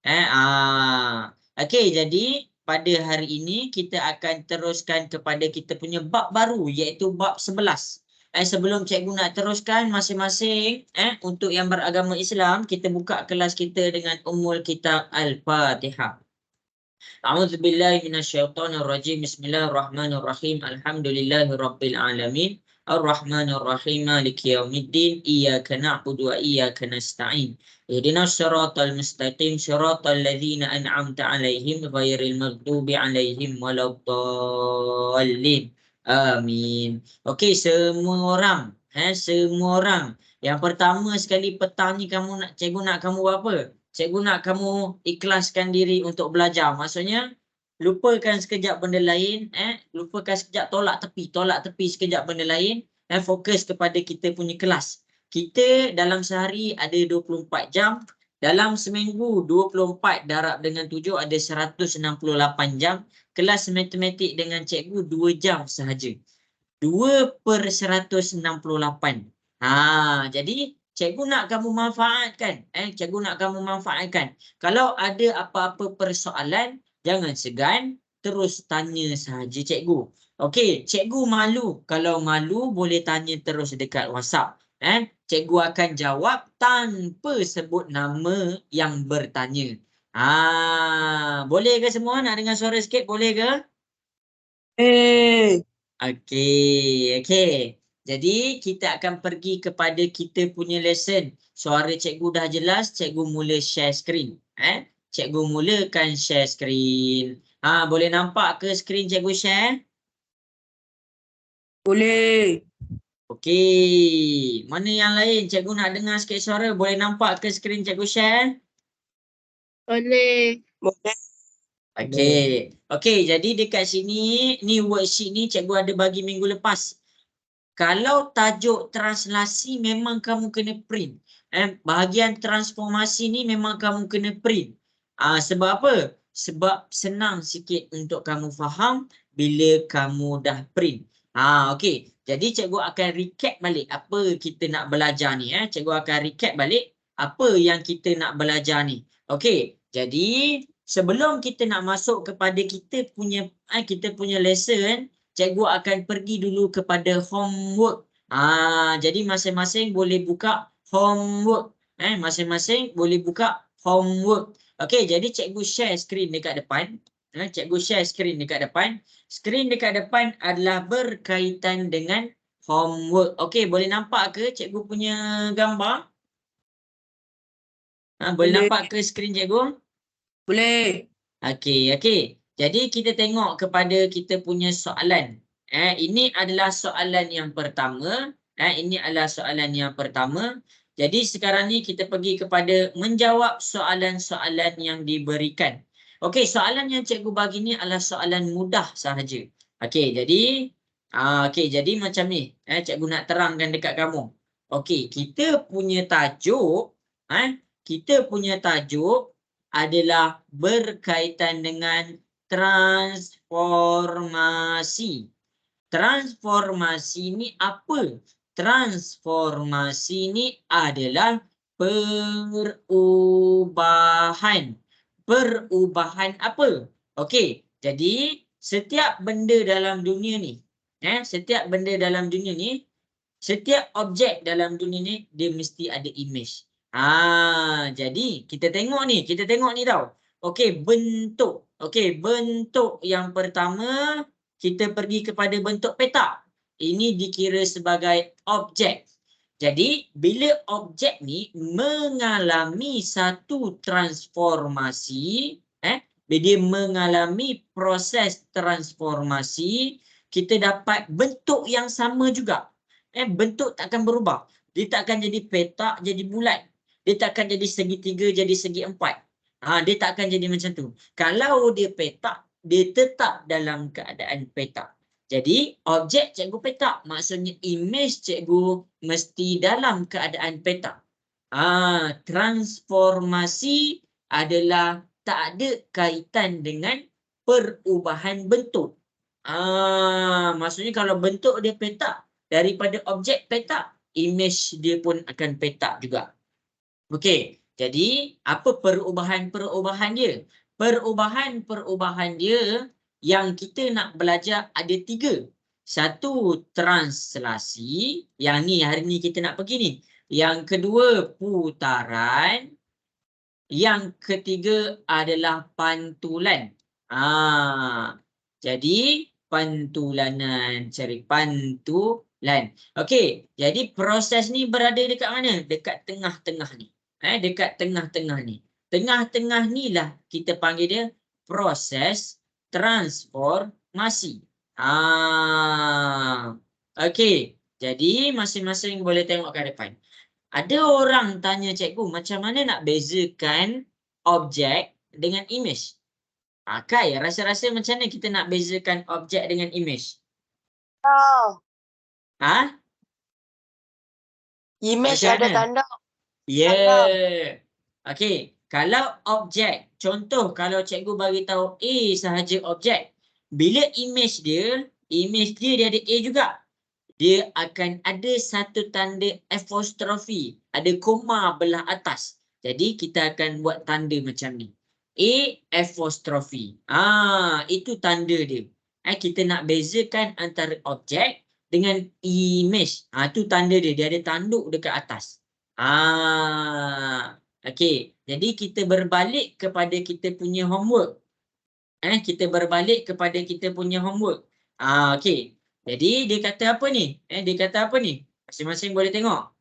Okey, jadi pada hari ini kita akan teruskan kepada kita punya bab baru iaitu bab 11. Sebelum cikgu nak teruskan masing-masing untuk yang beragama Islam, kita buka kelas kita dengan Ummul Kitab Al-Fatihah. A'udzubillahi minasyaitonirrajim. Bismillahirrahmanirrahim. Alhamdulillahirabbil alamin. Ar-Rahmanir-Rahim. Maliki yaumiddin. Iyyaka na'budu wa iyyaka nasta'in. Ihdinas siratal mustaqim. Siratal ladzina an'amta 'alaihim ghairil maghdubi alaihim waladdallin. Amin. Okey, semua orang, semua orang. Yang pertama sekali petang ni cikgu nak kamu buat apa? Cikgu nak kamu ikhlaskan diri untuk belajar. Maksudnya, lupakan sekejap benda lain, lupakan sekejap, tolak tepi sekejap benda lain, dan fokus kepada kita punya kelas. Kita dalam sehari ada 24 jam, dalam seminggu 24 darab dengan 7 ada 168 jam. Kelas matematik dengan cikgu 2 jam sahaja. 2/168. Jadi cikgu nak kamu manfaatkan. Cikgu nak kamu manfaatkan. Kalau ada apa-apa persoalan, jangan segan, terus tanya sahaja cikgu. Okey, cikgu malu. Kalau malu, boleh tanya terus dekat WhatsApp. Cikgu akan jawab tanpa sebut nama yang bertanya. Boleh ke semua? Nak dengar suara sikit? Boleh ke? Okey. Jadi kita akan pergi kepada kita punya lesson. Suara cikgu dah jelas, cikgu mula share screen. Cikgu mulakan share screen. Boleh nampak ke screen cikgu share? Boleh. Okey. Mana yang lain? Cikgu nak dengar sikit suara. Boleh nampak ke screen cikgu share? Boleh. Boleh. Okey, jadi dekat sini, ni worksheet ni cikgu ada bagi minggu lepas. Kalau tajuk translasi memang kamu kena print. Bahagian transformasi ni memang kamu kena print. Sebab apa? Sebab senang sikit untuk kamu faham bila kamu dah print. Okey. Jadi cikgu akan recap balik apa kita nak belajar ni. Cikgu akan recap balik apa yang kita nak belajar ni. Okey. Jadi sebelum kita nak masuk kepada kita punya lesson, cikgu akan pergi dulu kepada homework. Jadi masing-masing boleh buka homework. Masing-masing boleh buka homework. Okey, jadi cikgu share screen dekat depan. Cikgu share screen dekat depan. Screen dekat depan adalah berkaitan dengan homework. Okey, boleh nampak ke cikgu punya gambar? Boleh nampak ke screen cikgu? Boleh. Okey. Jadi kita tengok kepada kita punya soalan. Ini adalah soalan yang pertama. Jadi sekarang ni kita pergi kepada menjawab soalan-soalan yang diberikan. Okey, soalan yang cikgu bagi ni adalah soalan mudah sahaja. Okey, jadi macam ni. Cikgu nak terangkan dekat kamu. Okey, kita punya tajuk adalah berkaitan dengan transformasi. Transformasi ni apa? Transformasi ni adalah perubahan. Perubahan apa? Okey, jadi setiap benda dalam dunia ni, setiap objek dalam dunia ni, dia mesti ada image. Jadi kita tengok ni tau. Okey, bentuk. Bentuk yang pertama, kita pergi kepada bentuk petak. Ini dikira sebagai objek. Jadi bila objek ni mengalami satu transformasi, bila dia mengalami proses transformasi, kita dapat bentuk yang sama juga. Bentuk takkan berubah. Dia takkan jadi petak jadi bulat. Dia takkan jadi segitiga jadi segi empat. Dia takkan jadi macam tu. Kalau dia petak, dia tetap dalam keadaan petak. Jadi objek cikgu petak, maksudnya image cikgu mesti dalam keadaan petak. Transformasi adalah tak ada kaitan dengan perubahan bentuk. Maksudnya kalau bentuk dia petak, daripada objek petak, image dia pun akan petak juga. Okey, Jadi, apa perubahan-perubahan dia? Perubahan-perubahan dia yang kita nak belajar ada 3. Satu, translasi. Yang ni, hari ni kita nak pergi ni. Yang kedua, putaran. Yang ketiga adalah pantulan. Jadi pantulanan, cari pantulan. Okey, jadi proses ni berada dekat mana? Dekat tengah-tengah ni. Dekat tengah-tengah ni. Tengah-tengah ni lah kita panggil dia proses transformasi. Okey, jadi masing-masing boleh tengok ke depan. Ada orang tanya cikgu, macam mana nak bezakan objek dengan image? Kai, rasa-rasa macam mana kita nak bezakan objek dengan image? Image Macam ada mana? tanda. Yeah. Okey, kalau objek, contoh kalau cikgu bagi tahu A sahaja objek. Bila image dia dia ada A juga. Dia akan ada satu tanda apostrofi, ada koma belah atas. Jadi kita akan buat tanda macam ni. A apostrofi. Itu tanda dia. Kita nak bezakan antara objek dengan image. Itu tanda dia. Dia ada tanduk dekat atas. Okey. Jadi kita berbalik kepada kita punya homework. Kita berbalik kepada kita punya homework. Okey. Jadi dia kata apa ni? Dia kata apa ni? Masing-masing boleh tengok.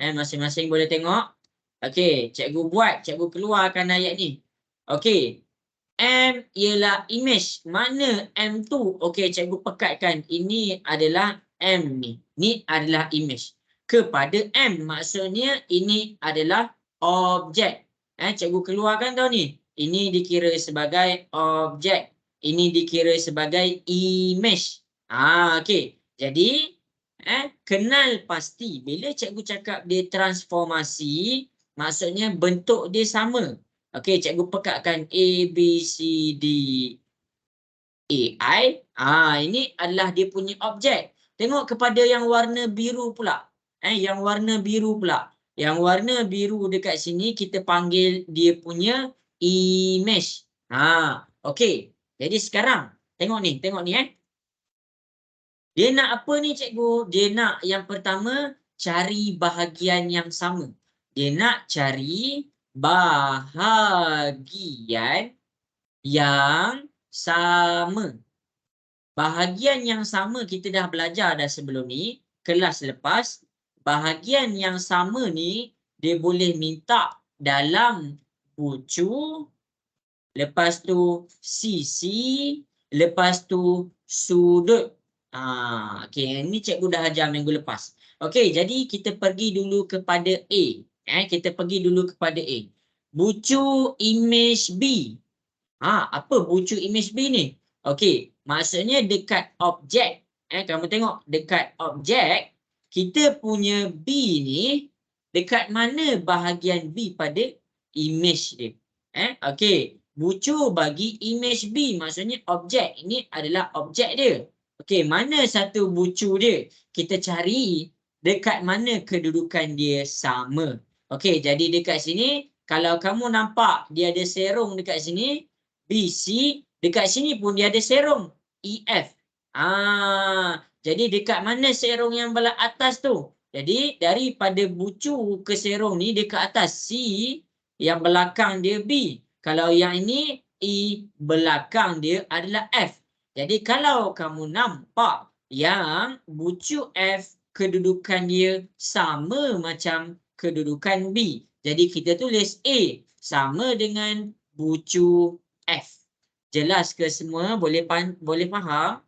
Masing-masing boleh tengok. Okey, cikgu keluarkan ayat ni. Okey. M ialah image. Mana M tu? Okey, cikgu pekatkan. Ini adalah M ni. Ni adalah image. Kepada M, maksudnya ini adalah objek. Cikgu keluarkan tau ni. Ini dikira sebagai objek. Ini dikira sebagai image. Okey. Jadi, kenal pasti. Bila cikgu cakap dia transformasi, maksudnya bentuk dia sama. Okey, cikgu pekatkan A, B, C, D, E, I. Ini adalah dia punya objek. Tengok kepada yang warna biru pula. Yang warna biru pula. Yang warna biru dekat sini kita panggil dia punya image. Okey. Jadi sekarang tengok ni, Dia nak apa ni cikgu? Dia nak yang pertama cari bahagian yang sama. Dia nak cari bahagian yang sama. Bahagian yang sama kita dah belajar dah sebelum ni, kelas lepas. Bahagian yang sama ni dia boleh minta dalam bucu, lepas tu sisi, lepas tu sudut. Okey, ini cikgu dah ajar minggu lepas. Okey, jadi kita pergi dulu kepada A. Kita pergi dulu kepada A. Bucu image B. Apa bucu image B ni? Okey, maksudnya dekat objek. Kamu tengok dekat objek, kita punya B ni dekat mana bahagian B pada image dia. Okey, bucu bagi image B, maksudnya objek ini adalah objek dia. Okey, mana satu bucu dia? Kita cari dekat mana kedudukan dia sama. Okey, jadi dekat sini kalau kamu nampak dia ada serong dekat sini, BC, dekat sini pun dia ada serong EF. Jadi dekat mana serong yang belah atas tu? Jadi daripada bucu ke serong ni dekat atas C, yang belakang dia B. Kalau yang ini E, belakang dia adalah F. Jadi kalau kamu nampak yang bucu F kedudukan dia sama macam kedudukan B. Jadi kita tulis A sama dengan bucu F. Jelas ke semua? Boleh faham? Boleh faham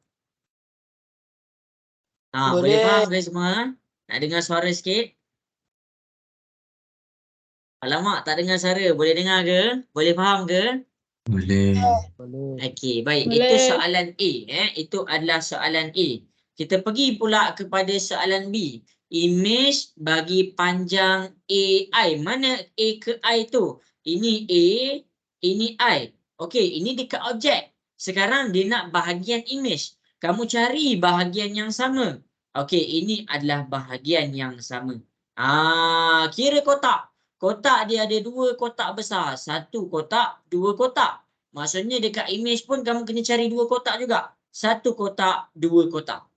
ke semua? Nak dengar suara sikit? Alamak, tak dengar suara. Boleh dengar ke? Boleh faham ke? Boleh. Okey, baik. Boleh. Itu soalan A. Itu adalah soalan A. Kita pergi pula kepada soalan B. Image bagi panjang AI. Mana A ke I tu? Ini A, ini I. Okey, ini dekat objek. Sekarang dia nak bahagian image. Kamu cari bahagian yang sama. Okey, ini adalah bahagian yang sama. Kira kotak. kotak dia ada 2 kotak besar. 1 kotak, 2 kotak. Maksudnya dekat image pun kamu kena cari 2 kotak juga. 1 kotak, 2 kotak.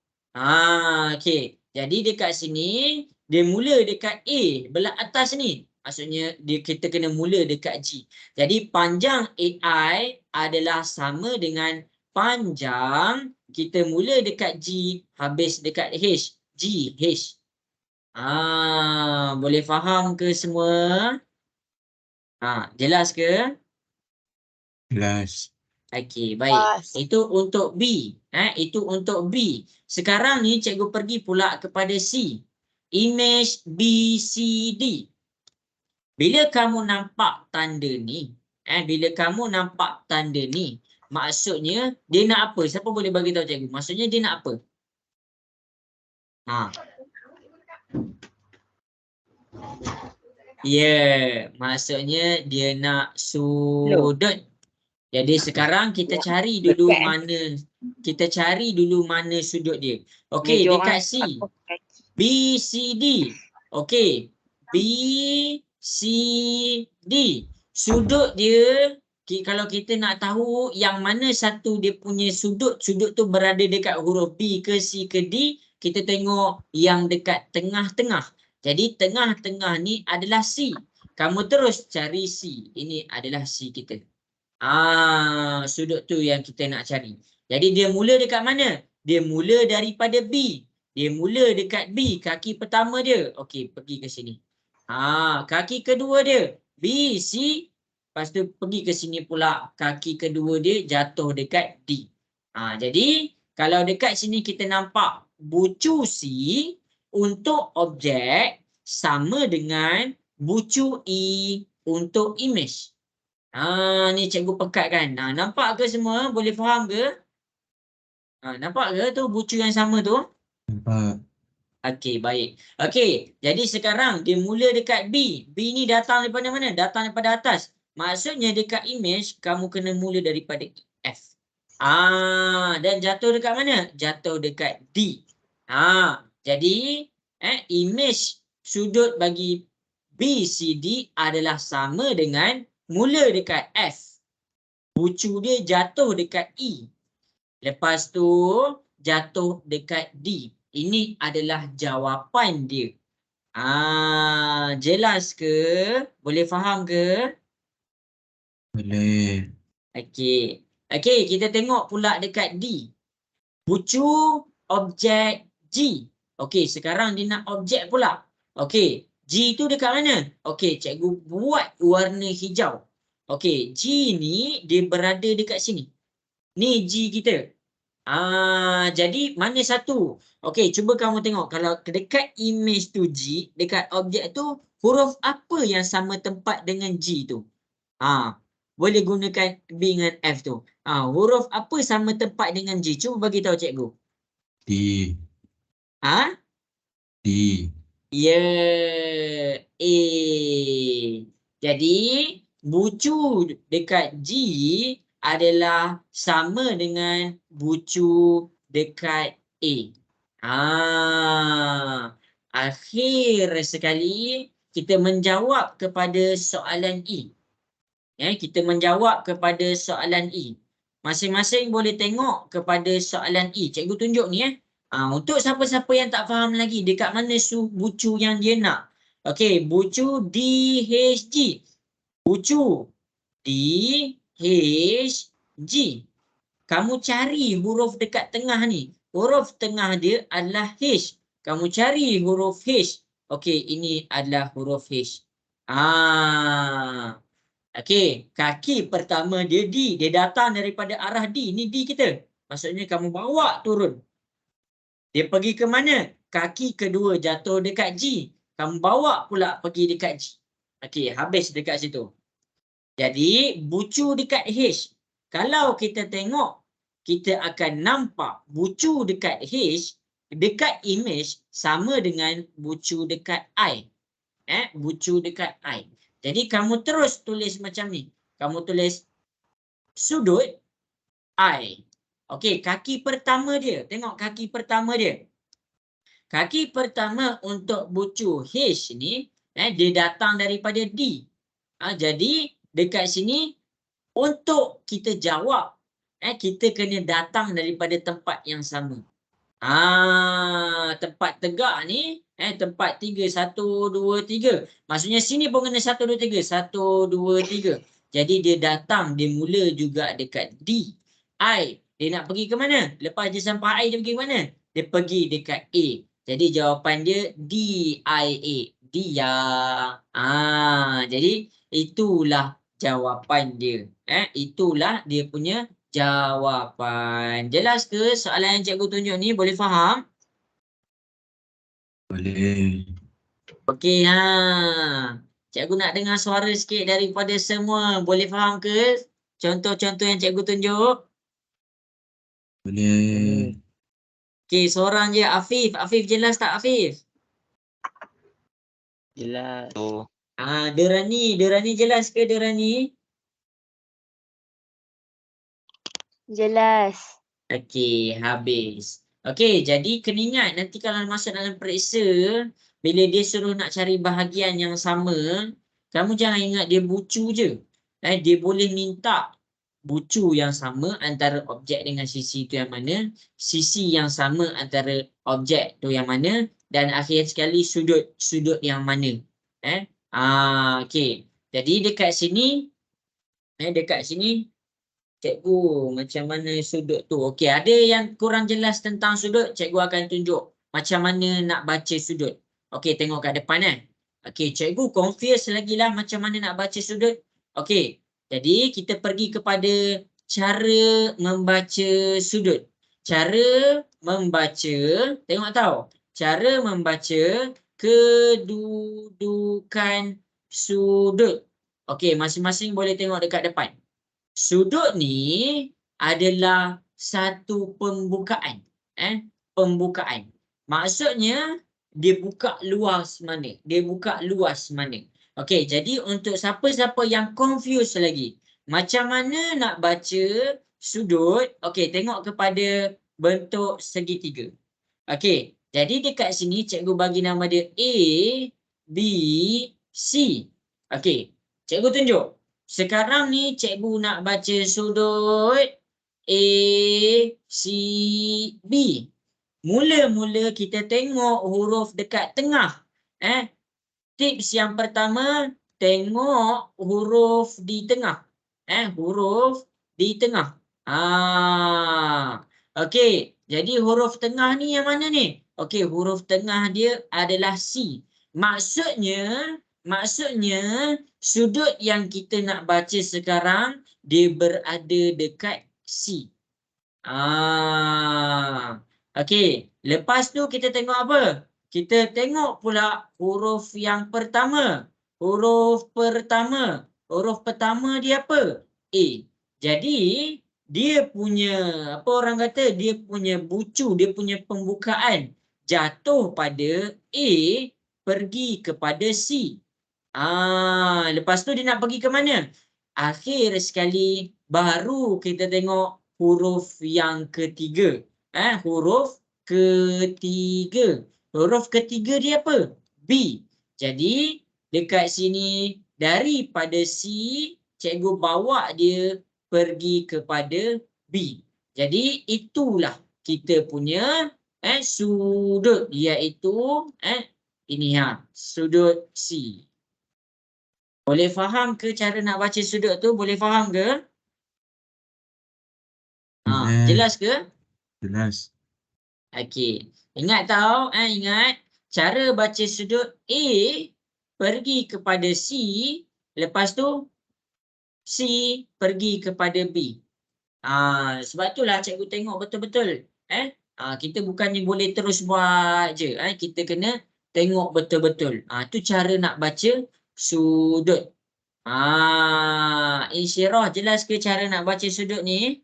Okey. Jadi dekat sini, dia mula dekat A, belah atas ni. Maksudnya kita kena mula dekat G. Jadi panjang AI adalah sama dengan panjang kita mula dekat G, habis dekat H. G, H. Boleh faham ke semua? Jelas ke? Jelas. Okey, baik. Itu untuk B. Itu untuk B. Sekarang ni cikgu pergi pula kepada C. Image B, C, D. Bila kamu nampak tanda ni, maksudnya dia nak apa? Siapa boleh bagi tahu cikgu? Maksudnya dia nak apa? Maksudnya dia nak sudut. Jadi sekarang kita cari dulu mana sudut dia. Okey, dekat C. B, C, D. Okey. B, C, D. Sudut dia, kalau kita nak tahu yang mana satu dia punya sudut tu berada dekat huruf B ke C ke D, kita tengok yang dekat tengah-tengah. Jadi tengah-tengah ni adalah C. Kamu terus cari C. Ini adalah C kita. Sudut tu yang kita nak cari. Jadi dia mula dekat mana? Dia mula daripada B. Dia mula dekat B, kaki pertama dia. Okey, pergi ke sini. Kaki kedua dia B, C. Lepas tu pergi ke sini pula, kaki kedua dia jatuh dekat D. Jadi kalau dekat sini kita nampak bucu C untuk objek sama dengan bucu E untuk image. Ni cikgu pekatkan. Nampak ke semua? Boleh faham ke? Nampak ke tu bucu yang sama tu? Nampak. Okey, baik. Okey, jadi sekarang dia mula dekat B. B ni datang daripada mana? Datang daripada atas. Maksudnya dekat image, kamu kena mula daripada F. Dan jatuh dekat mana? Jatuh dekat D. Jadi image sudut bagi BCD adalah sama dengan mula dekat F. Bucu dia jatuh dekat E. Lepas tu jatuh dekat D. Ini adalah jawapan dia. Jelas ke? Boleh faham ke? Boleh. Okey. Okey, kita tengok pula dekat D. Bucu objek G. Okey, sekarang dia nak objek pula. Okey, G tu dekat mana? Okey, cikgu buat warna hijau. Okey, G ni dia berada dekat sini. Ni G kita. Jadi mana satu? Okey, cuba kamu tengok. Kalau dekat image tu G, dekat objek tu, huruf apa yang sama tempat dengan G tu? Boleh gunakan B dengan F tu. Huruf apa sama tempat dengan G? Cuba bagi tahu cikgu. D. D. A. Jadi bucu dekat G adalah sama dengan bucu dekat A. Akhir sekali kita menjawab kepada soalan E. Kita menjawab kepada soalan E. Masing-masing boleh tengok kepada soalan E. Cikgu tunjuk ni untuk siapa-siapa yang tak faham lagi dekat mana bucu yang dia nak. Okey, bucu DHG. Bucu DHG. Kamu cari huruf dekat tengah ni. Huruf tengah dia adalah H. Kamu cari huruf H. Okey, ini adalah huruf H. Okey, kaki pertama dia D. Dia datang daripada arah D. Ni D kita. Maksudnya kamu bawa turun. Dia pergi ke mana? Kaki kedua jatuh dekat G. Kamu bawa pula pergi dekat G. Okey, habis dekat situ. Jadi, bucu dekat H. Kalau kita tengok, kita akan nampak bucu dekat H, dekat image sama dengan bucu dekat I. Bucu dekat I. Jadi, kamu terus tulis macam ni. Kamu tulis sudut I. Okey, kaki pertama dia. Tengok kaki pertama dia. Kaki pertama untuk bucu H ni Dia datang daripada D. Jadi dekat sini untuk kita jawab, kita kena datang daripada tempat yang sama. Tempat tegak ni, tempat 3, 1, 2, 3. Maksudnya sini pun kena 1, 2, 3. 1, 2, 3. Jadi dia datang, dia mula juga dekat D. I, dia nak pergi ke mana? Lepas dia sampai I, dia pergi ke mana? Dia pergi dekat A. Jadi jawapan dia DIA. Dia. Jadi itulah jawapan dia. Itulah dia punya jawapan. Jelas ke soalan yang cikgu tunjuk ni? Boleh faham? Boleh. Okey, cikgu nak dengar suara sikit daripada semua. Boleh faham ke contoh-contoh yang cikgu tunjuk? Boleh. Okey, seorang je. Afif. Afif jelas tak Afif? Jelas. Derani. Derani jelas ke Derani? Jelas. Okey, habis. Okey, jadi kena ingat nanti kalau masuk dalam periksa, bila dia suruh nak cari bahagian yang sama, kamu jangan ingat dia bucu je. Dia boleh minta bucu yang sama antara objek dengan sisi tu yang mana, sisi yang sama antara objek tu yang mana, dan akhir sekali sudut yang mana. Okey. Jadi dekat sini, cikgu macam mana sudut tu. Okey, ada yang kurang jelas tentang sudut, cikgu akan tunjuk macam mana nak baca sudut. Okey, tengok kat depan Okey, cikgu confuse lagi lah macam mana nak baca sudut. Okey, jadi kita pergi kepada cara membaca sudut. Cara membaca, tengok tahu. Cara membaca kedudukan sudut. Okey, masing-masing boleh tengok dekat depan. Sudut ni adalah satu pembukaan. Pembukaan. Maksudnya dia buka luas mana. Dia buka luas mana. Okey, jadi untuk siapa-siapa yang confuse lagi, macam mana nak baca sudut? Okey, tengok kepada bentuk segitiga. Okey, jadi dekat sini cikgu bagi nama dia A, B, C. Okey, cikgu tunjuk. Sekarang ni cikgu nak baca sudut A, C, B. Mula-mula kita tengok huruf dekat tengah. Tips yang pertama, tengok huruf di tengah. Huruf di tengah. Okey, jadi huruf tengah ni yang mana ni? Okey, huruf tengah dia adalah C. Maksudnya sudut yang kita nak baca sekarang dia berada dekat C. Okey, lepas tu kita tengok apa? Kita tengok pula huruf yang pertama. Huruf pertama dia apa? A. Jadi dia punya, apa orang kata, dia punya bucu, dia punya pembukaan jatuh pada A pergi kepada C. Lepas tu dia nak pergi ke mana? Akhir sekali baru kita tengok huruf yang ketiga. Huruf ketiga. Huruf ketiga dia apa? B. Jadi dekat sini daripada C, cikgu bawa dia pergi kepada B. Jadi itulah kita punya sudut, iaitu ini sudut C. Boleh faham ke cara nak baca sudut tu? Boleh faham ke? Jelas ke? Jelas. Okey. Ingat tahu, ingat cara baca sudut A pergi kepada C, lepas tu C pergi kepada B. Sebab itulah cikgu tengok betul-betul. Kita bukannya boleh terus buat je. Kita kena tengok betul-betul. Tu cara nak baca sudut. Insyirah, jelas ke cara nak baca sudut ni?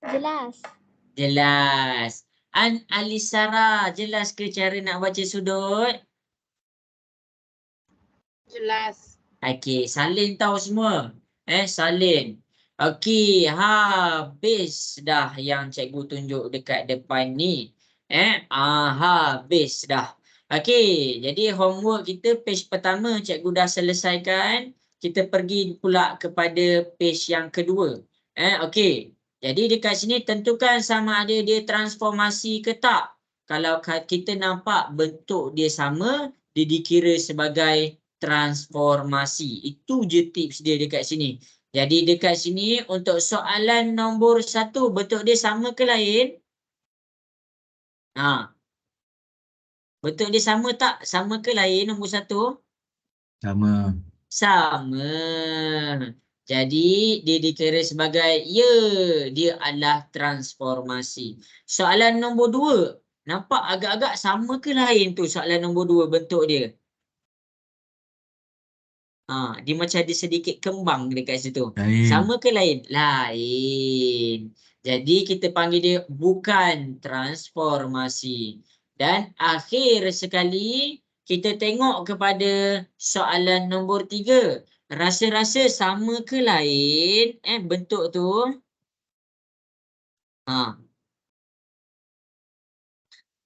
Jelas. Jelas. Alisara, jelas ke cara nak baca sudut? Jelas. Okey, salin tahu semua. Salin. Okey, habis dah yang cikgu tunjuk dekat depan ni. Habis dah. Okey, jadi homework kita page pertama cikgu dah selesaikan. Kita pergi pula kepada page yang kedua. Okey. Jadi dekat sini tentukan sama ada dia transformasi ke tak. Kalau kita nampak bentuk dia sama, dia dikira sebagai transformasi. Itu je tips dia dekat sini. Jadi dekat sini untuk soalan nombor 1, bentuk dia sama ke lain? Bentuk dia sama tak? Sama ke lain nombor 1? Sama. Sama. Jadi dia dikira sebagai ya, dia adalah transformasi. Soalan nombor 2, nampak agak-agak sama ke lain tu soalan nombor 2 bentuk dia? Dia macam ada sedikit kembang dekat situ. Lain. Sama ke lain? Lain. Jadi kita panggil dia bukan transformasi. Dan akhir sekali kita tengok kepada soalan nombor 3. Rasa-rasa sama ke lain bentuk tu?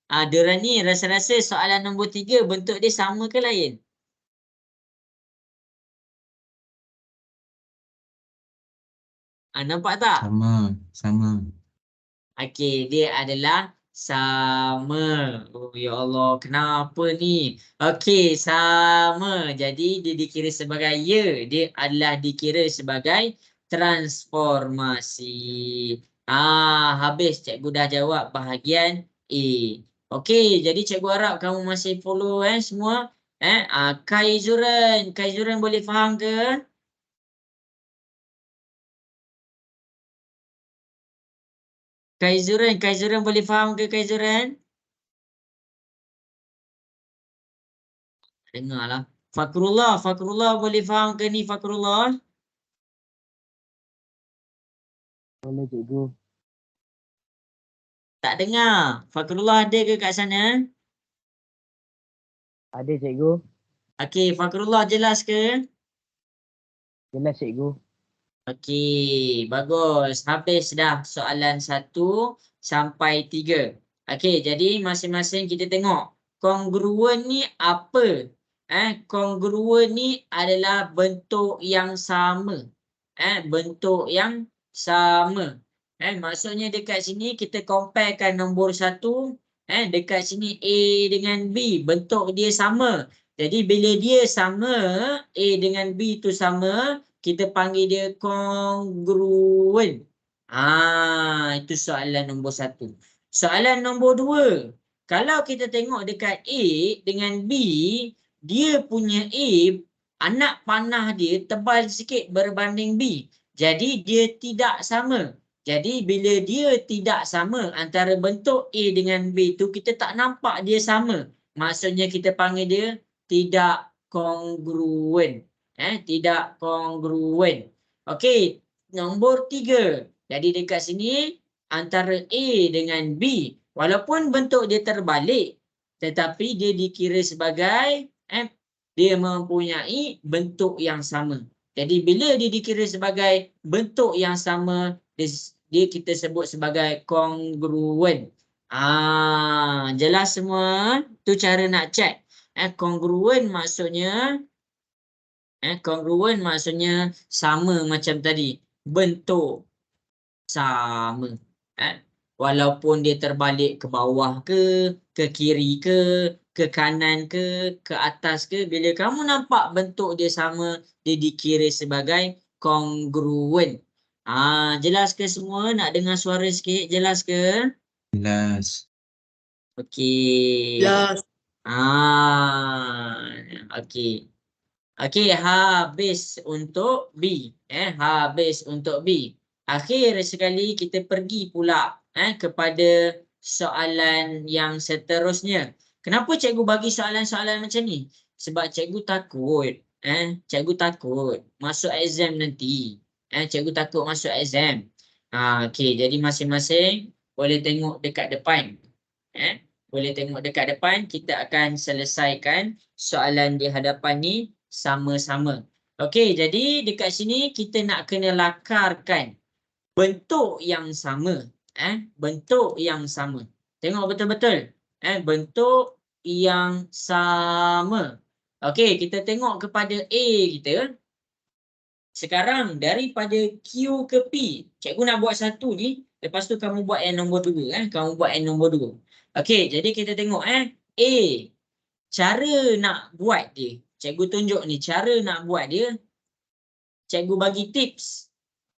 Dorani rasa-rasa soalan nombor 3 bentuk dia sama ke lain? Nampak tak? Sama. Okey, dia adalah sama. Oh ya Allah, kenapa ni? Okey, sama. Jadi dia dikira sebagai ya, dia adalah dikira sebagai transformasi. Habis cikgu dah jawab bahagian A. Okey, jadi cikgu harap kamu masih follow semua. Kaizuran boleh faham ke? Kaizuran boleh faham ke Kaizuran? Dengarlah. Fakrullah boleh faham ke ni Fakrullah? Boleh cikgu. Tak dengar. Fakrullah ada ke kat sana? Ada cikgu. Okey, Fakrullah jelas ke? Jelas cikgu. Okey, bagus. Habis dah soalan 1 sampai 3. Okey, jadi masing-masing kita tengok. Kongruen ni apa? Kongruen ni adalah bentuk yang sama. Bentuk yang sama. Maksudnya dekat sini kita comparekan nombor 1. Dekat sini A dengan B. Bentuk dia sama. Jadi bila dia sama, A dengan B tu sama, kita panggil dia kongruen. Itu soalan nombor 1. Soalan nombor 2. Kalau kita tengok dekat A dengan B, dia punya A, anak panah dia tebal sikit berbanding B. Jadi dia tidak sama. Jadi bila dia tidak sama antara bentuk A dengan B tu, kita tak nampak dia sama. Maksudnya kita panggil dia tidak kongruen. Tidak kongruen. Okey, nombor 3. Jadi dekat sini antara A dengan B, walaupun bentuk dia terbalik, tetapi dia dikira sebagai dia mempunyai bentuk yang sama. Jadi bila dia dikira sebagai bentuk yang sama, dia kita sebut sebagai kongruen. Jelas semua? Tu cara nak check. Kongruen maksudnya sama macam tadi. Bentuk sama. Walaupun dia terbalik ke bawah ke kiri ke kanan ke atas ke, bila kamu nampak bentuk dia sama, dia dikira sebagai kongruen. Jelas ke semua? Nak dengar suara sikit? Jelas ke? Jelas. Okey. Jelas. Okey. Okey, habis untuk B. Habis untuk B. Akhir sekali kita pergi pula kepada soalan yang seterusnya. Kenapa cikgu bagi soalan-soalan macam ni? Sebab cikgu takut. Cikgu takut masuk exam nanti. Cikgu takut masuk exam. Okey, jadi masing-masing boleh tengok dekat depan. Boleh tengok dekat depan. Kita akan selesaikan soalan di hadapan ni sama-sama. Okey, jadi dekat sini kita nak kena lakarkan bentuk yang sama. Bentuk yang sama. Tengok betul-betul. Bentuk yang sama. Okey, kita tengok kepada A kita. Sekarang daripada Q ke P, cikgu nak buat satu ni, lepas tu kamu buat yang nombor 2 kamu buat yang nombor 2. Okey, jadi kita tengok A, cara nak buat dia. Cikgu tunjuk ni cara nak buat dia. Cikgu bagi tips.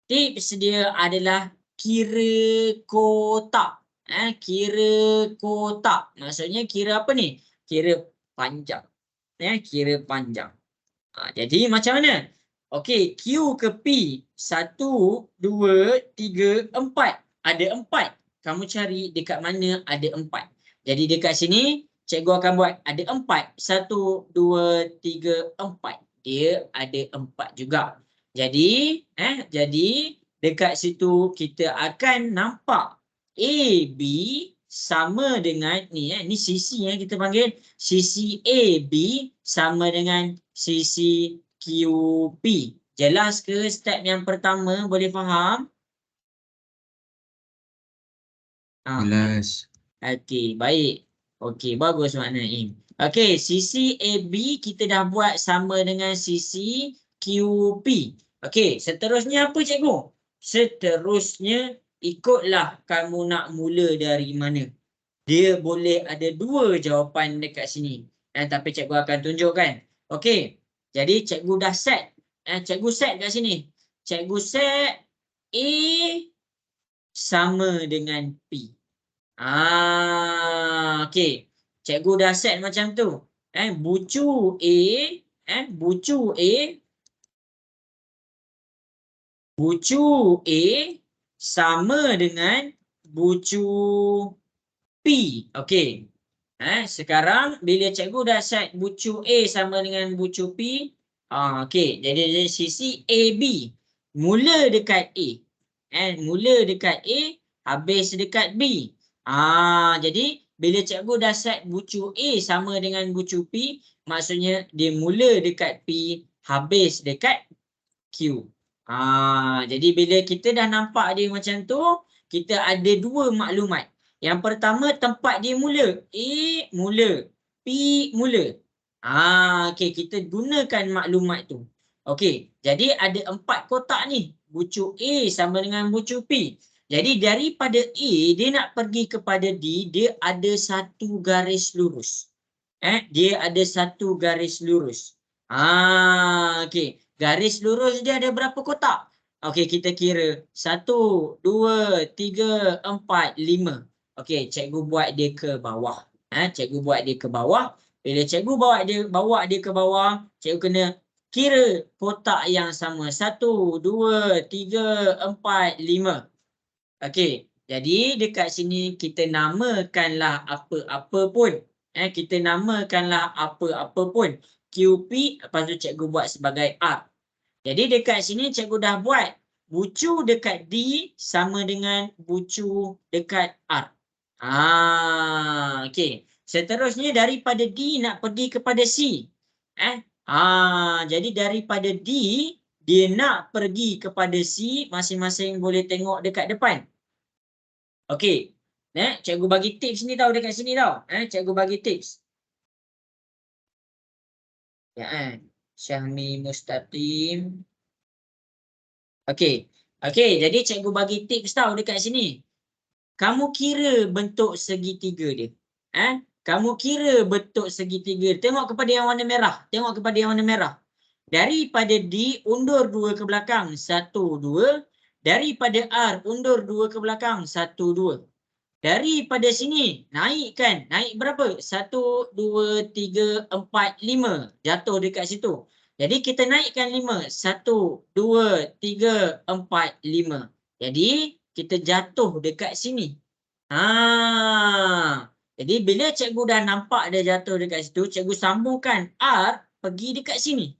Tips dia adalah kira kotak. Kira kotak. Maksudnya kira apa ni? Kira panjang. Kira panjang. Jadi macam mana? Okey, Q ke P. 1, 2, 3, 4. Ada 4. Kamu cari dekat mana ada 4. Jadi dekat sini, cikgu akan buat ada 4. 1, 2, 3, 4. Dia ada 4 juga. Jadi dekat situ kita akan nampak AB sama dengan ni sisi kita panggil sisi AB sama dengan sisi QP. Jelas ke step yang pertama? Boleh faham? Jelas. Okey, baik. Okey, bagus Mak Naim. Okey, sisi AB kita dah buat sama dengan sisi QP. Okey, seterusnya apa cikgu? Seterusnya ikutlah kamu nak mula dari mana. Dia boleh ada 2 jawapan dekat sini. Tapi cikgu akan tunjukkan. Okey, jadi cikgu dah set. Cikgu set kat sini. Cikgu set A sama dengan P. Okey. Cikgu dah set macam tu. Bucu A, bucu A sama dengan bucu P. Okey. Sekarang bila cikgu dah set bucu A sama dengan bucu P, okey. Jadi dari sisi AB mula dekat A. Mula dekat A, habis dekat B. Jadi bila cikgu dah set bucu A sama dengan bucu P, maksudnya dia mula dekat P, habis dekat Q. Jadi bila kita dah nampak dia macam tu, kita ada 2 maklumat. Yang pertama tempat dia mula. A mula, P mula. Okey, kita gunakan maklumat tu. Okey, jadi ada 4 kotak ni. Bucu A sama dengan bucu P. Jadi daripada A dia nak pergi kepada D, dia ada 1 garis lurus. Dia ada 1 garis lurus. Okey. Garis lurus dia ada berapa kotak? Okey, kita kira 1, 2, 3, 4, 5. Okey, cikgu buat dia ke bawah. Cikgu buat dia ke bawah. Bila cikgu bawa dia ke bawah, cikgu kena kira kotak yang sama. 1, 2, 3, 4, 5. Okey, jadi dekat sini kita namakanlah apa-apa pun. Kita namakanlah apa-apa pun. QP, lepas tu cikgu buat sebagai R. Jadi dekat sini cikgu dah buat bucu dekat D sama dengan bucu dekat R. Okey. Seterusnya daripada D nak pergi kepada C. Jadi daripada D dia nak pergi kepada C, masing-masing boleh tengok dekat depan. Okey. Cikgu bagi tips ni tau dekat sini tau. Cikgu bagi tips. Syahmi Mustaqim. Okey. Okey, jadi cikgu bagi tips tau dekat sini. Kamu kira bentuk segitiga dia. Kamu kira bentuk segitiga. Tengok kepada yang warna merah. Tengok kepada yang warna merah. Daripada D, undur 2 ke belakang. 1, 2. Daripada R, undur 2 ke belakang. 1, 2. Daripada sini, naikkan. Naik berapa? 1, 2, 3, 4, 5. Jatuh dekat situ. Jadi kita naikkan 5. 1, 2, 3, 4, 5. Jadi kita jatuh dekat sini. Jadi bila cikgu dah nampak dia jatuh dekat situ, cikgu sambungkan R pergi dekat sini.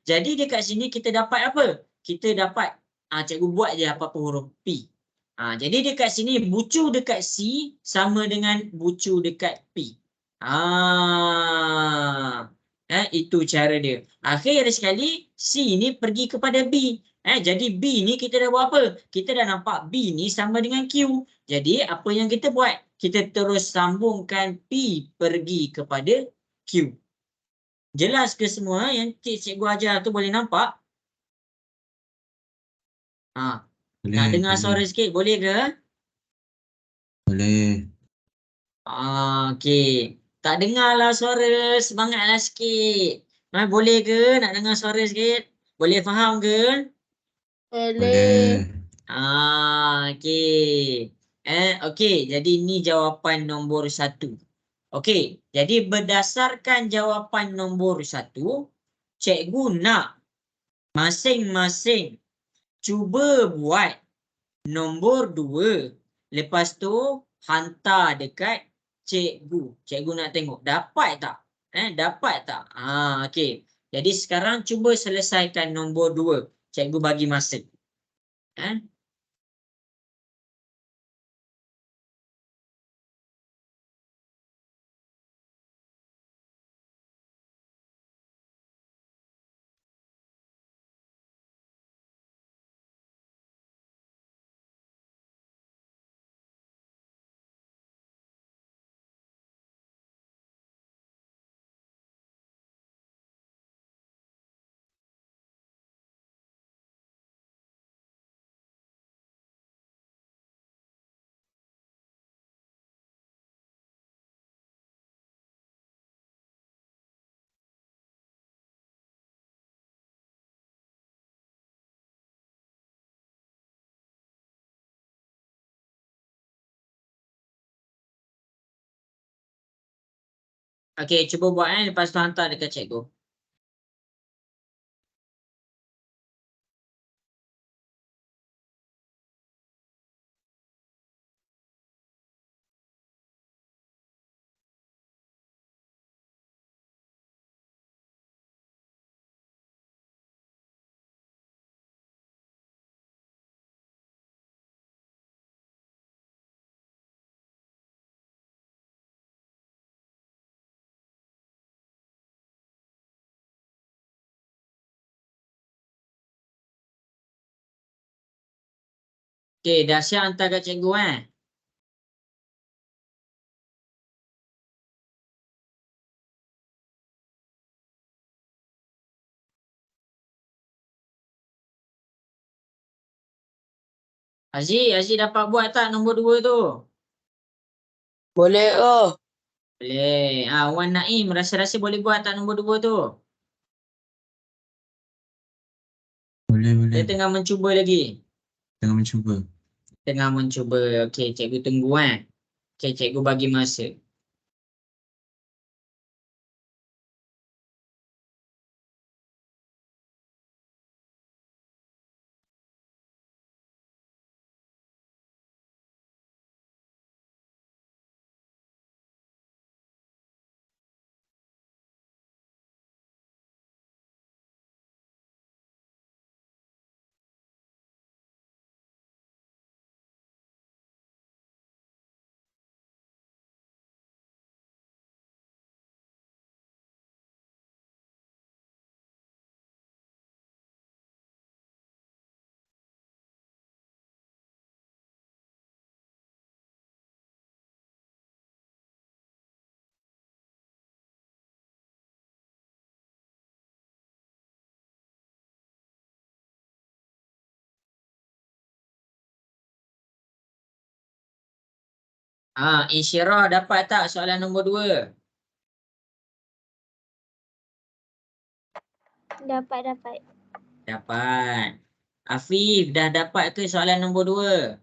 Jadi dekat sini kita dapat apa? Kita dapat, cikgu buat je apa-apa huruf P. Jadi dekat sini bucu dekat C sama dengan bucu dekat P. Itu cara dia. Akhir sekali C ni pergi kepada B. Jadi B ni kita dah buat apa? Kita dah nampak B ni sama dengan Q. Jadi apa yang kita buat? Kita terus sambungkan P pergi kepada Q. Jelas ke semua yang cikgu ajar tu boleh nampak? Nak dengar suara sikit boleh ke? Boleh. Okey. Tak dengarlah suara, semangatlah sikit. Boleh ke nak dengar suara sikit? Boleh faham ke? Boleh. Okey. Okey, jadi ni jawapan nombor 1. Okey, jadi berdasarkan jawapan nombor 1, cikgu nak masing-masing cuba buat nombor 2. Lepas tu hantar dekat cikgu. Cikgu nak tengok dapat tak? Dapat tak? Okey. Jadi sekarang cuba selesaikan nombor 2. Cikgu bagi masa. Okey, cuba buat lepas tu hantar dekat cikgu. Okey, dah siap hantar kat cikgu Aziz dapat buat tak nombor 2 tu? Boleh oh. Boleh. Wan Naim rasa-rasa boleh buat tak nombor 2 tu? Boleh. Dia tengah mencuba lagi. Tengah mencuba. Tengah mencuba. Okey, cikgu tunggu Okey, cikgu bagi masa. Insyirah dapat tak soalan nombor 2? Dapat. Dapat. Afif dah dapat ke soalan nombor 2?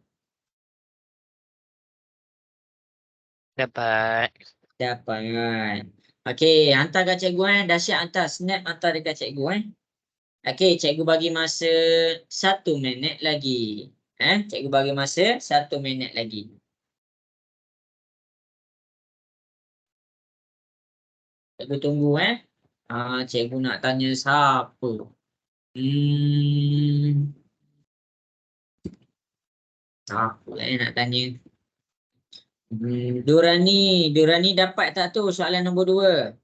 Dapat. Dapat. Okey, hantar kat cikgu dah siap hantar. Snap hantar dekat cikgu Okey, cikgu bagi masa 1 minit lagi. Cikgu bagi masa 1 minit lagi. Cikgu tunggu cikgu nak tanya siapa? Siapa nak tanya? Durani dapat tak tu soalan nombor 2?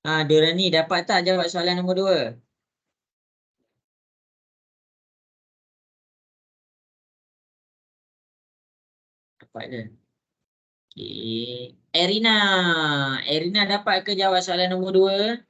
Dorani dapat tak jawab soalan nombor 2? Dapat je. Okey. Erina. Erina dapat ke jawab soalan nombor 2?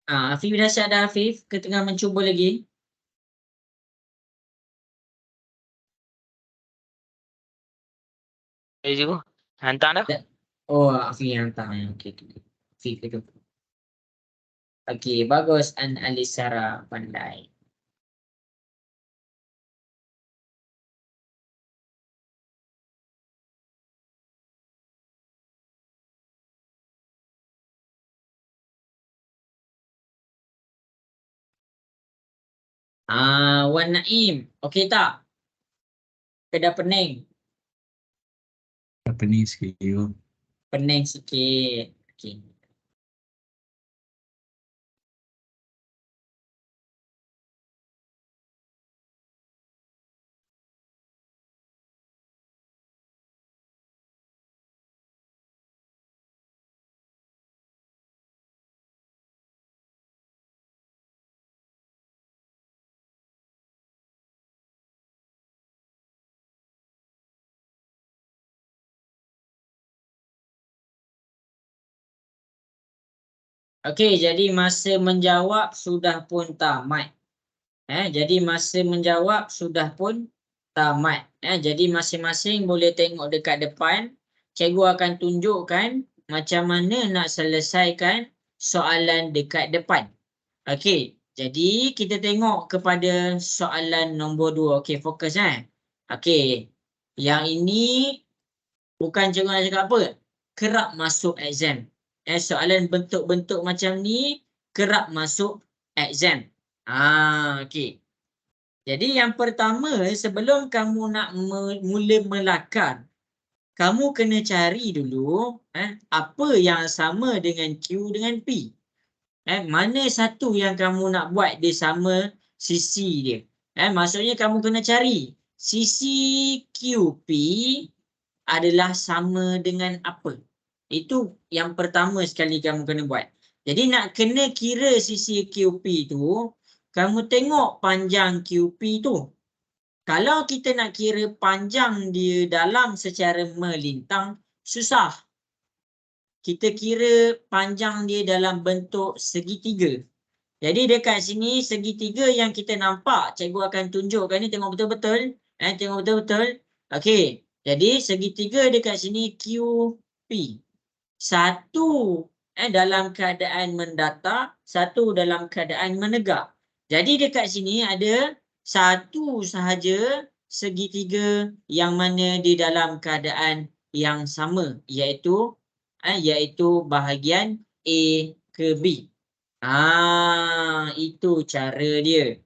Afif dah siap dah Afif? Ke tengah mencuba lagi? Cikgu, hantar dah. Oh, Afif yang hantar. Okey. Afif itu. Okey, bagus. Alisara pandai. Wan Naim. Okey tak? Kedah pening. Apa ni sikit cikgu? Pening sikit. Okey. Okey, jadi masa menjawab sudah pun tamat. Jadi masa menjawab sudah pun tamat. Jadi masing-masing boleh tengok dekat depan. Cikgu akan tunjukkan macam mana nak selesaikan soalan dekat depan. Okey, jadi kita tengok kepada soalan nombor 2. Okey, fokus Okey, yang ini bukan cikgu nak cakap apa. Kerap masuk exam. Soalan bentuk-bentuk macam ni kerap masuk exam. Okey. Jadi yang pertama, sebelum kamu nak mula melakar, kamu kena cari dulu apa yang sama dengan Q dengan P. Mana satu yang kamu nak buat dia sama sisi dia. Maksudnya kamu kena cari sisi QP adalah sama dengan apa. Itu yang pertama sekali kamu kena buat. Jadi nak kena kira sisi QP tu, kamu tengok panjang QP tu. Kalau kita nak kira panjang dia dalam secara melintang, susah. Kita kira panjang dia dalam bentuk segitiga. Jadi dekat sini segitiga yang kita nampak, cikgu akan tunjukkan ni, tengok betul-betul. Tengok betul-betul. Okey. Jadi segitiga dekat sini QP. Satu dalam keadaan mendatar, satu dalam keadaan menegak. Jadi dekat sini ada satu sahaja segitiga yang mana di dalam keadaan yang sama, iaitu bahagian A ke B. Itu cara dia.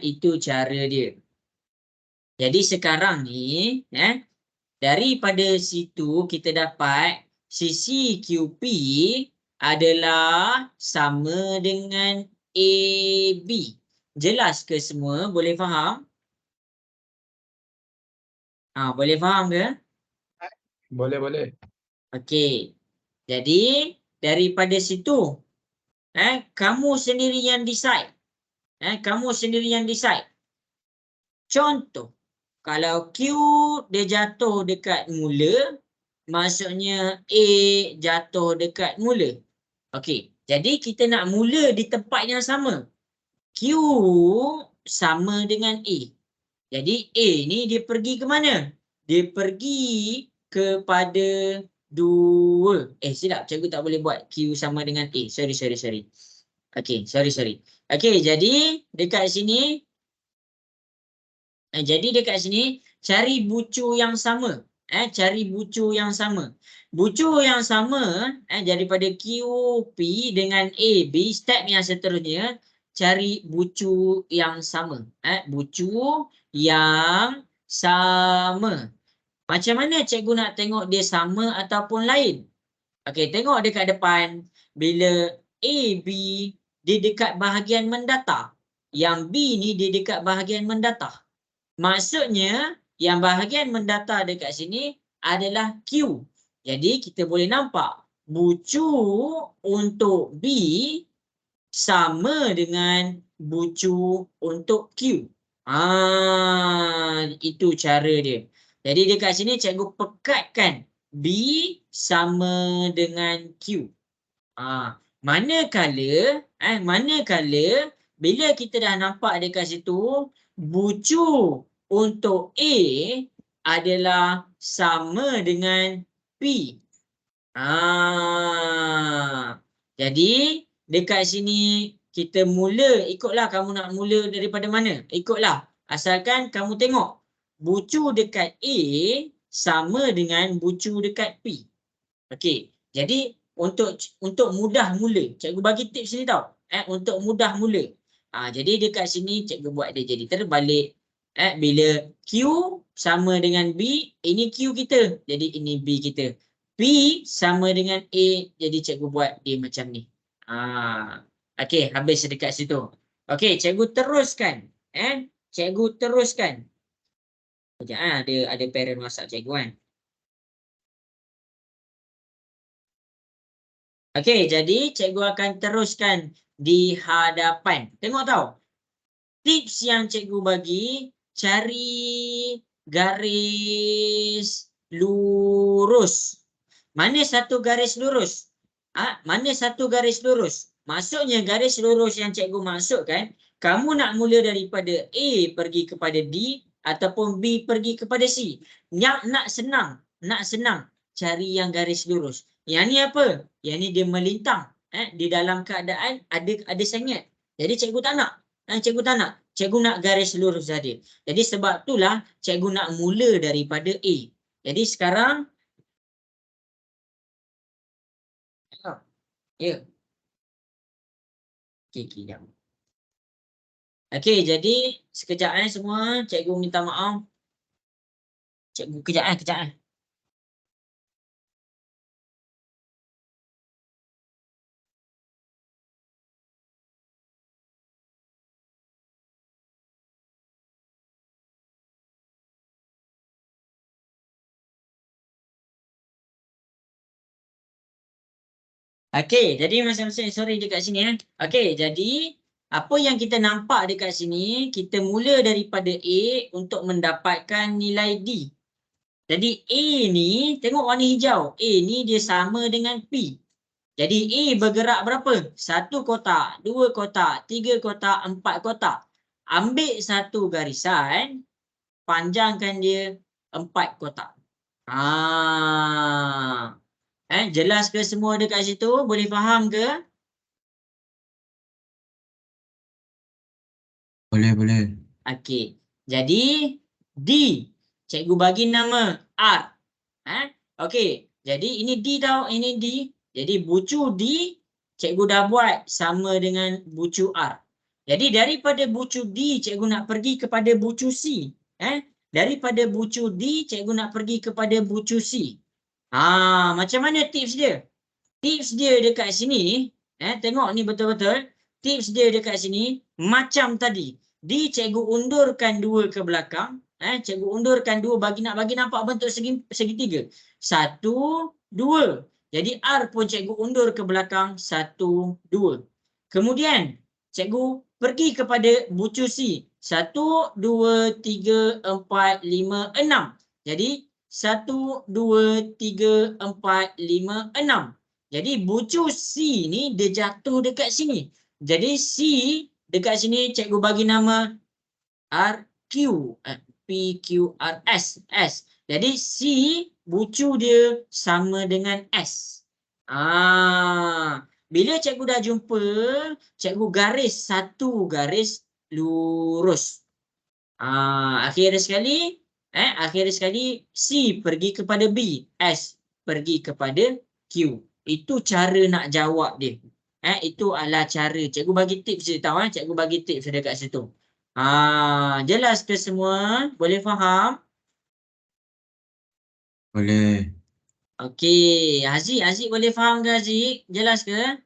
Itu cara dia. Jadi sekarang ni daripada situ kita dapat sisi QP adalah sama dengan AB. Jelas ke semua? Boleh faham? Boleh faham ke? Boleh. Okey. Jadi daripada situ kamu sendiri yang decide. Kamu sendiri yang decide. Contoh, kalau Q dia jatuh dekat mula, maksudnya A jatuh dekat mula. Okey, jadi kita nak mula di tempat yang sama. Q sama dengan A. Jadi A ni dia pergi ke mana? Dia pergi kepada 2. Silap, cikgu tak boleh buat Q sama dengan A. Sorry. Okey, sorry. Okey, jadi dekat sini cari bucu yang sama. Cari bucu yang sama. Bucu yang sama daripada QP dengan AB, step yang seterusnya cari bucu yang sama. Bucu yang sama. Macam mana cikgu nak tengok dia sama ataupun lain? Okey, tengok dekat depan. Bila A, B, dia dekat bahagian mendata. Yang B ni dia dekat bahagian mendata. Maksudnya, yang bahagian mendata dekat sini adalah Q. Jadi, kita boleh nampak bucu untuk B sama dengan bucu untuk Q. Itu cara dia. Jadi dekat sini cikgu pekatkan B sama dengan Q. Manakala bila kita dah nampak dekat situ bucu untuk A adalah sama dengan P. Jadi dekat sini kita mula, ikutlah kamu nak mula daripada mana. Ikutlah. Asalkan kamu tengok bucu dekat A sama dengan bucu dekat P. Okey. Jadi untuk mudah mula, cikgu bagi tips ni tau. Untuk mudah mula. Jadi dekat sini cikgu buat dia jadi terbalik. Bila Q sama dengan B, ini Q kita. Jadi ini B kita. P sama dengan A, jadi cikgu buat dia macam ni. Okey, habis dekat situ. Okey, cikgu teruskan. Cikgu teruskan. Sekejap, ada parent WhatsApp cikgu kan. Okey, jadi cikgu akan teruskan di hadapan. Tengok tau. Tips yang cikgu bagi, cari garis lurus. Mana satu garis lurus? Mana satu garis lurus? Maksudnya garis lurus yang cikgu maksudkan, kamu nak mula daripada A pergi kepada D ataupun B pergi kepada C. Nak senang cari yang garis lurus. Yang ni apa? Yang ni dia melintang. Di dalam keadaan ada sengit. Jadi cikgu tak nak. Cikgu nak garis lurus saja. Jadi sebab itulah cikgu nak mula daripada A. Jadi sekarang ya. Okey, jap. Okey, jadi sekejap semua, cikgu minta maaf. Cikgu kejap. Okey, jadi masing-masing sorry dekat sini. Okey, jadi apa yang kita nampak dekat sini, kita mula daripada A untuk mendapatkan nilai D. Jadi A ni, tengok warna hijau. A ni dia sama dengan P. Jadi A bergerak berapa? 1 kotak, 2 kotak, 3 kotak, 4 kotak. Ambil satu garisan, panjangkan dia 4 kotak. Jelas ke semua dekat situ? Boleh faham ke? Boleh. Okey. Jadi D, cikgu bagi nama R. Okey. Jadi ini D tau, ini D. Jadi bucu D, cikgu dah buat sama dengan bucu R. Jadi daripada bucu D, cikgu nak pergi kepada bucu C. Daripada bucu D, cikgu nak pergi kepada bucu C. Macam mana tips dia? Tips dia dekat sini, tengok ni betul-betul. Tips dia dekat sini macam tadi. D cikgu undurkan 2 ke belakang. Cikgu undurkan 2 bagi nampak bentuk segitiga. 1, 2. Jadi R pun cikgu undur ke belakang 1, 2. Kemudian cikgu pergi kepada bucu C. 1, 2, 3, 4, 5, 6. Jadi 1, 2, 3, 4, 5, 6. Jadi bucu C ni dia jatuh dekat sini. Jadi C dekat sini cikgu bagi nama RQ. PQRS. S. Jadi C bucu dia sama dengan S. Bila cikgu dah jumpa, cikgu garis satu garis lurus. Akhir sekali C pergi kepada B, S pergi kepada Q. Itu cara nak jawab dia. Itu adalah cara. Cikgu bagi tips je tahu. Cikgu bagi tips dekat situ. Jelas ke semua? Boleh faham? Boleh. Okey. Haziq boleh faham ke Haziq? Jelas ke?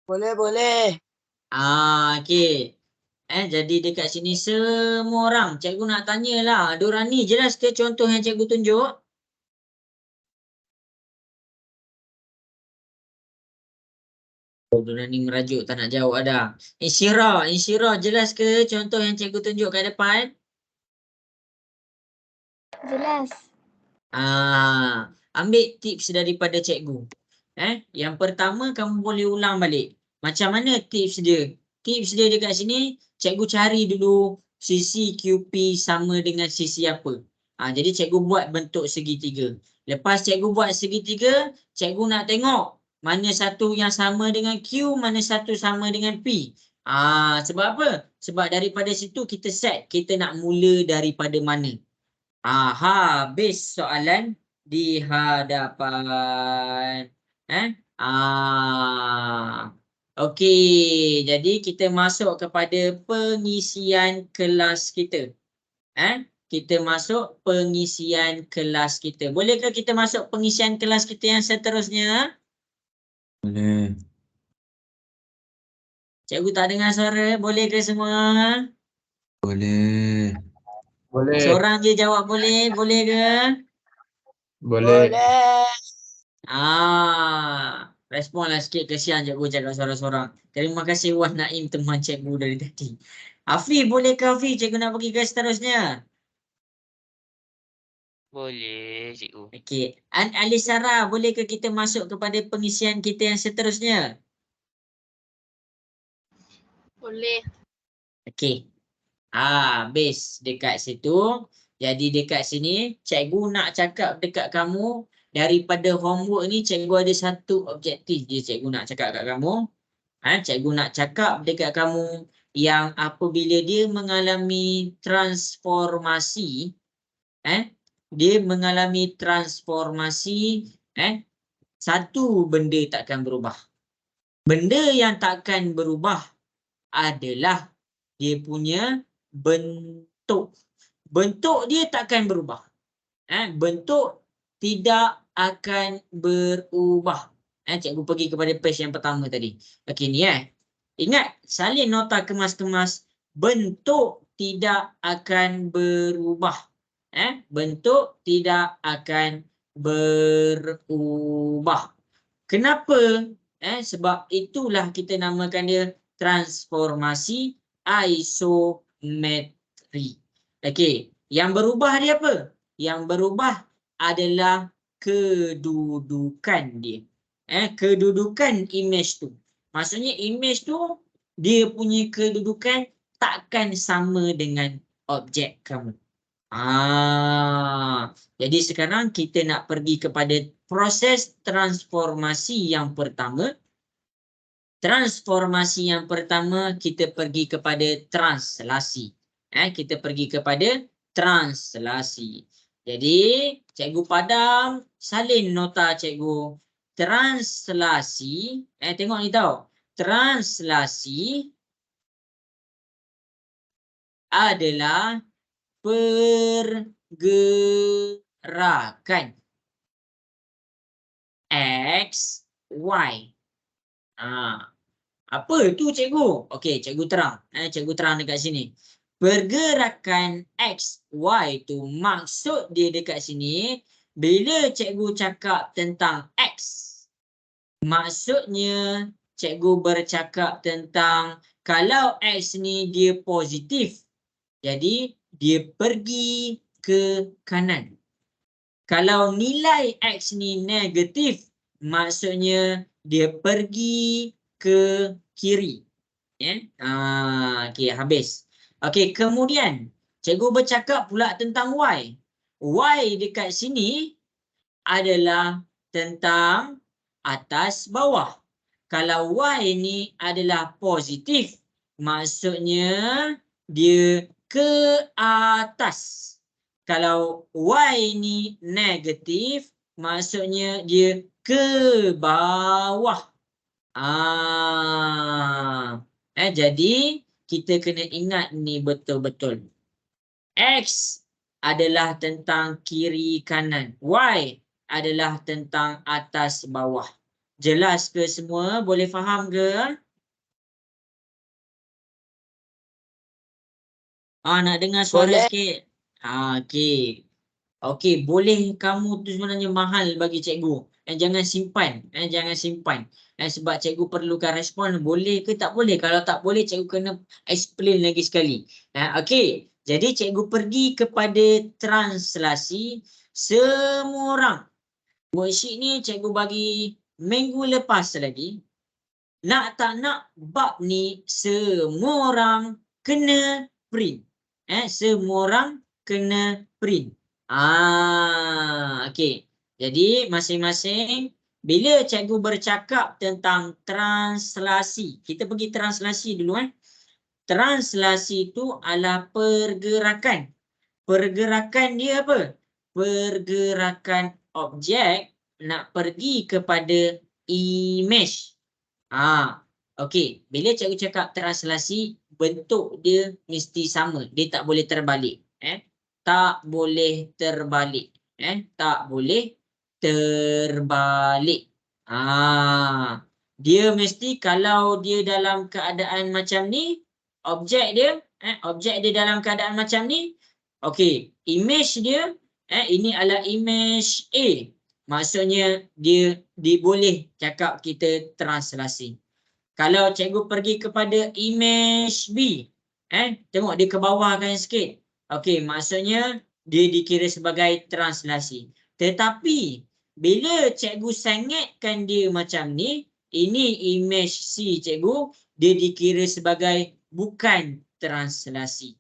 Boleh. Okey. Jadi dekat sini semua orang. Cikgu nak tanyalah. Diorang ni jelas ke contoh yang cikgu tunjuk? Diorang ni merajuk tak nak jawab dah. Insyirah jelas ke contoh yang cikgu tunjuk kat depan? Jelas. Ambil tips daripada cikgu. Yang pertama kamu boleh ulang balik. Macam mana tips dia? Tips dia dekat sini, cikgu cari dulu sisi QP sama dengan sisi apa. Jadi cikgu buat bentuk segitiga. Lepas cikgu buat segitiga, cikgu nak tengok mana satu yang sama dengan Q, mana satu sama dengan P. Sebab apa? Sebab daripada situ kita set, kita nak mula daripada mana. Habis soalan di hadapan. Okey, jadi kita masuk kepada pengisian kelas kita. Kita masuk pengisian kelas kita. Bolehkah kita masuk pengisian kelas kita yang seterusnya? Boleh. Cikgu tak dengar suara. Boleh ke semua? Boleh. Boleh. Seorang je jawab boleh. Boleh ke? Boleh. Responlah sikit, kesian cikgu cakap sorang-sorang. Terima kasih Wah Naim teman cikgu dari tadi. Hafiz, boleh ke Hafiz? Cikgu nak pergi ke seterusnya. Boleh, cikgu. Okey. Alisara, boleh ke kita masuk kepada pengisian kita yang seterusnya? Boleh. Okey. Habis dekat situ. Jadi dekat sini, cikgu nak cakap dekat kamu, daripada homework ni cikgu ada satu objektif je cikgu nak cakap kat kamu. Cikgu nak cakap dekat kamu yang apabila dia mengalami transformasi, dia mengalami transformasi, satu benda takkan berubah. Benda yang takkan berubah adalah dia punya bentuk. Bentuk dia takkan berubah. Bentuk tidak akan berubah. Cikgu pergi kepada page yang pertama tadi. Okey ni ingat, salin nota kemas-kemas. Bentuk tidak akan berubah. Bentuk tidak akan berubah. Kenapa? Sebab itulah kita namakan dia transformasi isometri. Okey, yang berubah dia apa? Yang berubah adalah kedudukan dia. Kedudukan image tu. Maksudnya image tu dia punya kedudukan takkan sama dengan objek kamu. Jadi sekarang kita nak pergi kepada proses transformasi yang pertama. Transformasi yang pertama kita pergi kepada translasi. Kita pergi kepada translasi. Jadi cikgu padam salin nota cikgu. Translasi, tengok ni tau. Translasi adalah pergerakan X, Y. Apa tu cikgu? Okey, cikgu terang. Cikgu terang dekat sini. Pergerakan X, Y tu maksud dia dekat sini, bila cikgu cakap tentang X, maksudnya cikgu bercakap tentang kalau X ni dia positif, jadi dia pergi ke kanan. Kalau nilai X ni negatif, maksudnya dia pergi ke kiri. Okey, habis. Okey, kemudian cikgu bercakap pula tentang Y. Y dekat sini adalah tentang atas bawah. Kalau Y ni adalah positif, maksudnya dia ke atas. Kalau Y ni negatif, maksudnya dia ke bawah. Jadi kita kena ingat ni betul-betul. X adalah tentang kiri kanan. Y adalah tentang atas bawah. Jelas ke semua? Boleh faham ke? Nak dengar suara Boleh. sikit? Okey. Okey, boleh kamu tu sebenarnya mahal bagi cikgu. Jangan simpan. Jangan simpan. Sebab cikgu perlukan respon. Boleh ke tak boleh? Kalau tak boleh, cikgu kena explain lagi sekali. Okey. Jadi cikgu pergi kepada translasi semua orang. Worksheet ni cikgu bagi minggu lepas lagi. Nak tak nak bab ni semua orang kena print. Semua orang kena print. Okey. Jadi masing-masing bila cikgu bercakap tentang translasi, kita pergi translasi dulu. Translasi itu adalah pergerakan. Pergerakan dia apa? Pergerakan objek nak pergi kepada image. Okey. Bila cikgu cakap translasi, bentuk dia mesti sama. Dia tak boleh terbalik. Tak boleh terbalik. Tak boleh terbalik. Dia mesti kalau dia dalam keadaan macam ni, objek dia dalam keadaan macam ni. Okey, image dia ini adalah image A. Maksudnya dia boleh cakap kita translasi. Kalau cikgu pergi kepada image B, tengok dia ke bawah kan sikit. Okey, maksudnya dia dikira sebagai translasi. Tetapi bila cikgu sengitkan dia macam ni, ini image C cikgu, dia dikira sebagai bukan translasi.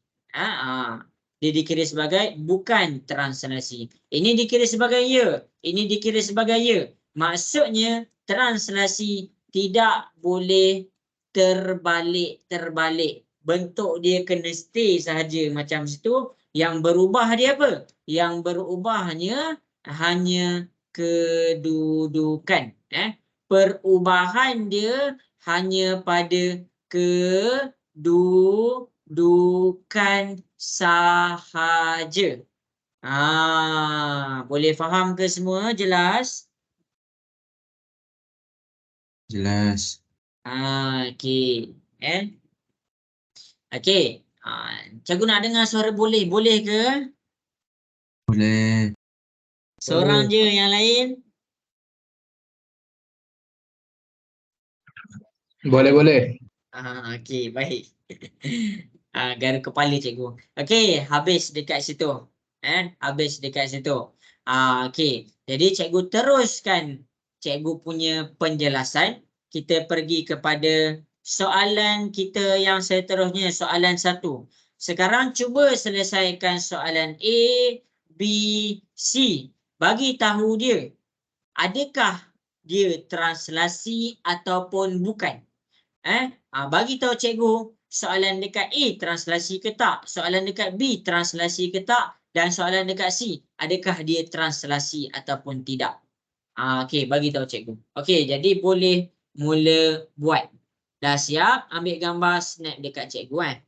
Dia dikira sebagai bukan translasi. Ini dikira sebagai ya. Ini dikira sebagai ya. Maksudnya translasi tidak boleh terbalik. Bentuk dia kena stay sahaja macam situ. Yang berubah dia apa? Yang berubahnya hanya kedudukan. Perubahan dia hanya pada kedudukan sahaja. Boleh faham ke semua? Jelas? Jelas. Okey. Okey. Cikgu nak dengar suara boleh. Boleh ke? Boleh. Seorang je, yang lain? Boleh. Okey, baik. Garu kepala cikgu. Okey, habis dekat situ. Habis dekat situ. Okey. Jadi cikgu teruskan cikgu punya penjelasan. Kita pergi kepada soalan kita yang seterusnya, soalan 1. Sekarang cuba selesaikan soalan A, B, C. Bagi tahu dia, adakah dia translasi ataupun bukan? Bagi tahu cikgu soalan dekat A translasi ke tak, soalan dekat B translasi ke tak, dan soalan dekat C adakah dia translasi ataupun tidak. Okey, bagi tahu cikgu. Okey, jadi boleh mula buat. Dah siap? Ambil gambar snap dekat cikgu.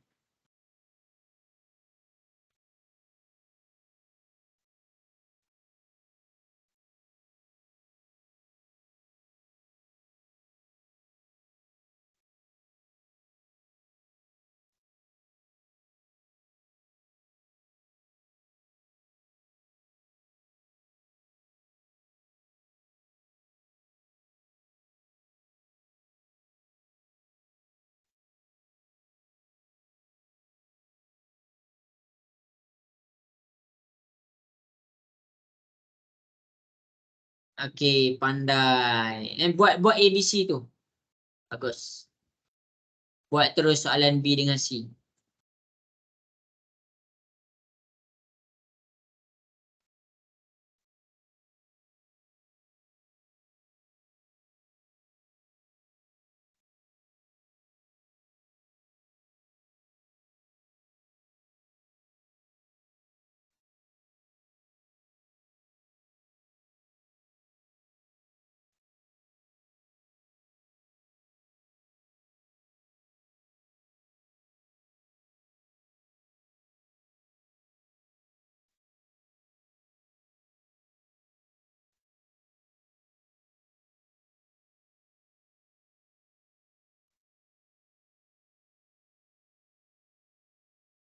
Okey, pandai. Buat ABC tu. Bagus. Buat terus soalan B dengan C.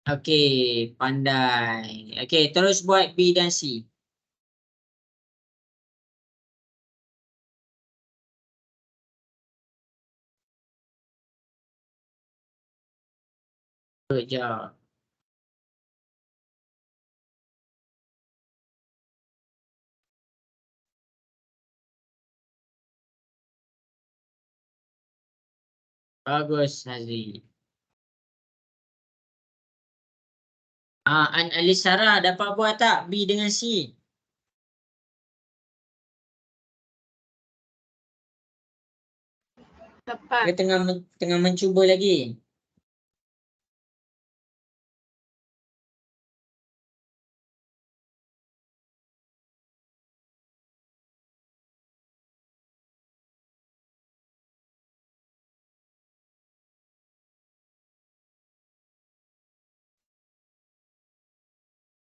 Okey, pandai. Okey, terus buat B dan C. Sekejap. Bagus, Hazri. Alisara dapat buat tak B dengan C? Dapat. Dia tengah mencuba lagi.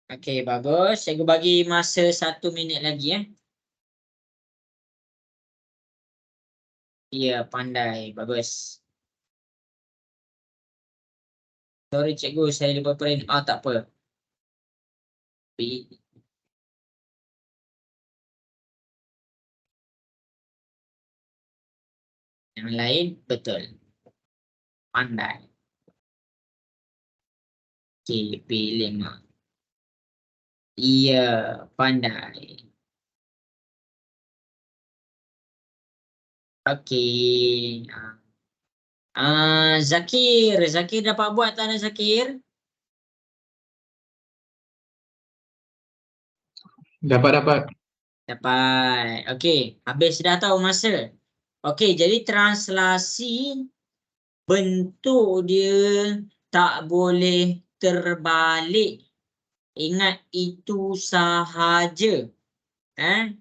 Okey, bagus. Cikgu bagi masa 1 minit lagi ya. Ya, pandai. Bagus. Sorry cikgu, saya lupa print. Tak apa. B. Yang lain betul. Pandai. Okey, B5. Iya, pandai. Okey. Zakir. Zakir dapat buat tak nak Zakir? Dapat. Dapat. Okey, habis dah tahu masa. Okey, jadi translasi bentuk dia tak boleh terbalik. Ingat itu sahaja.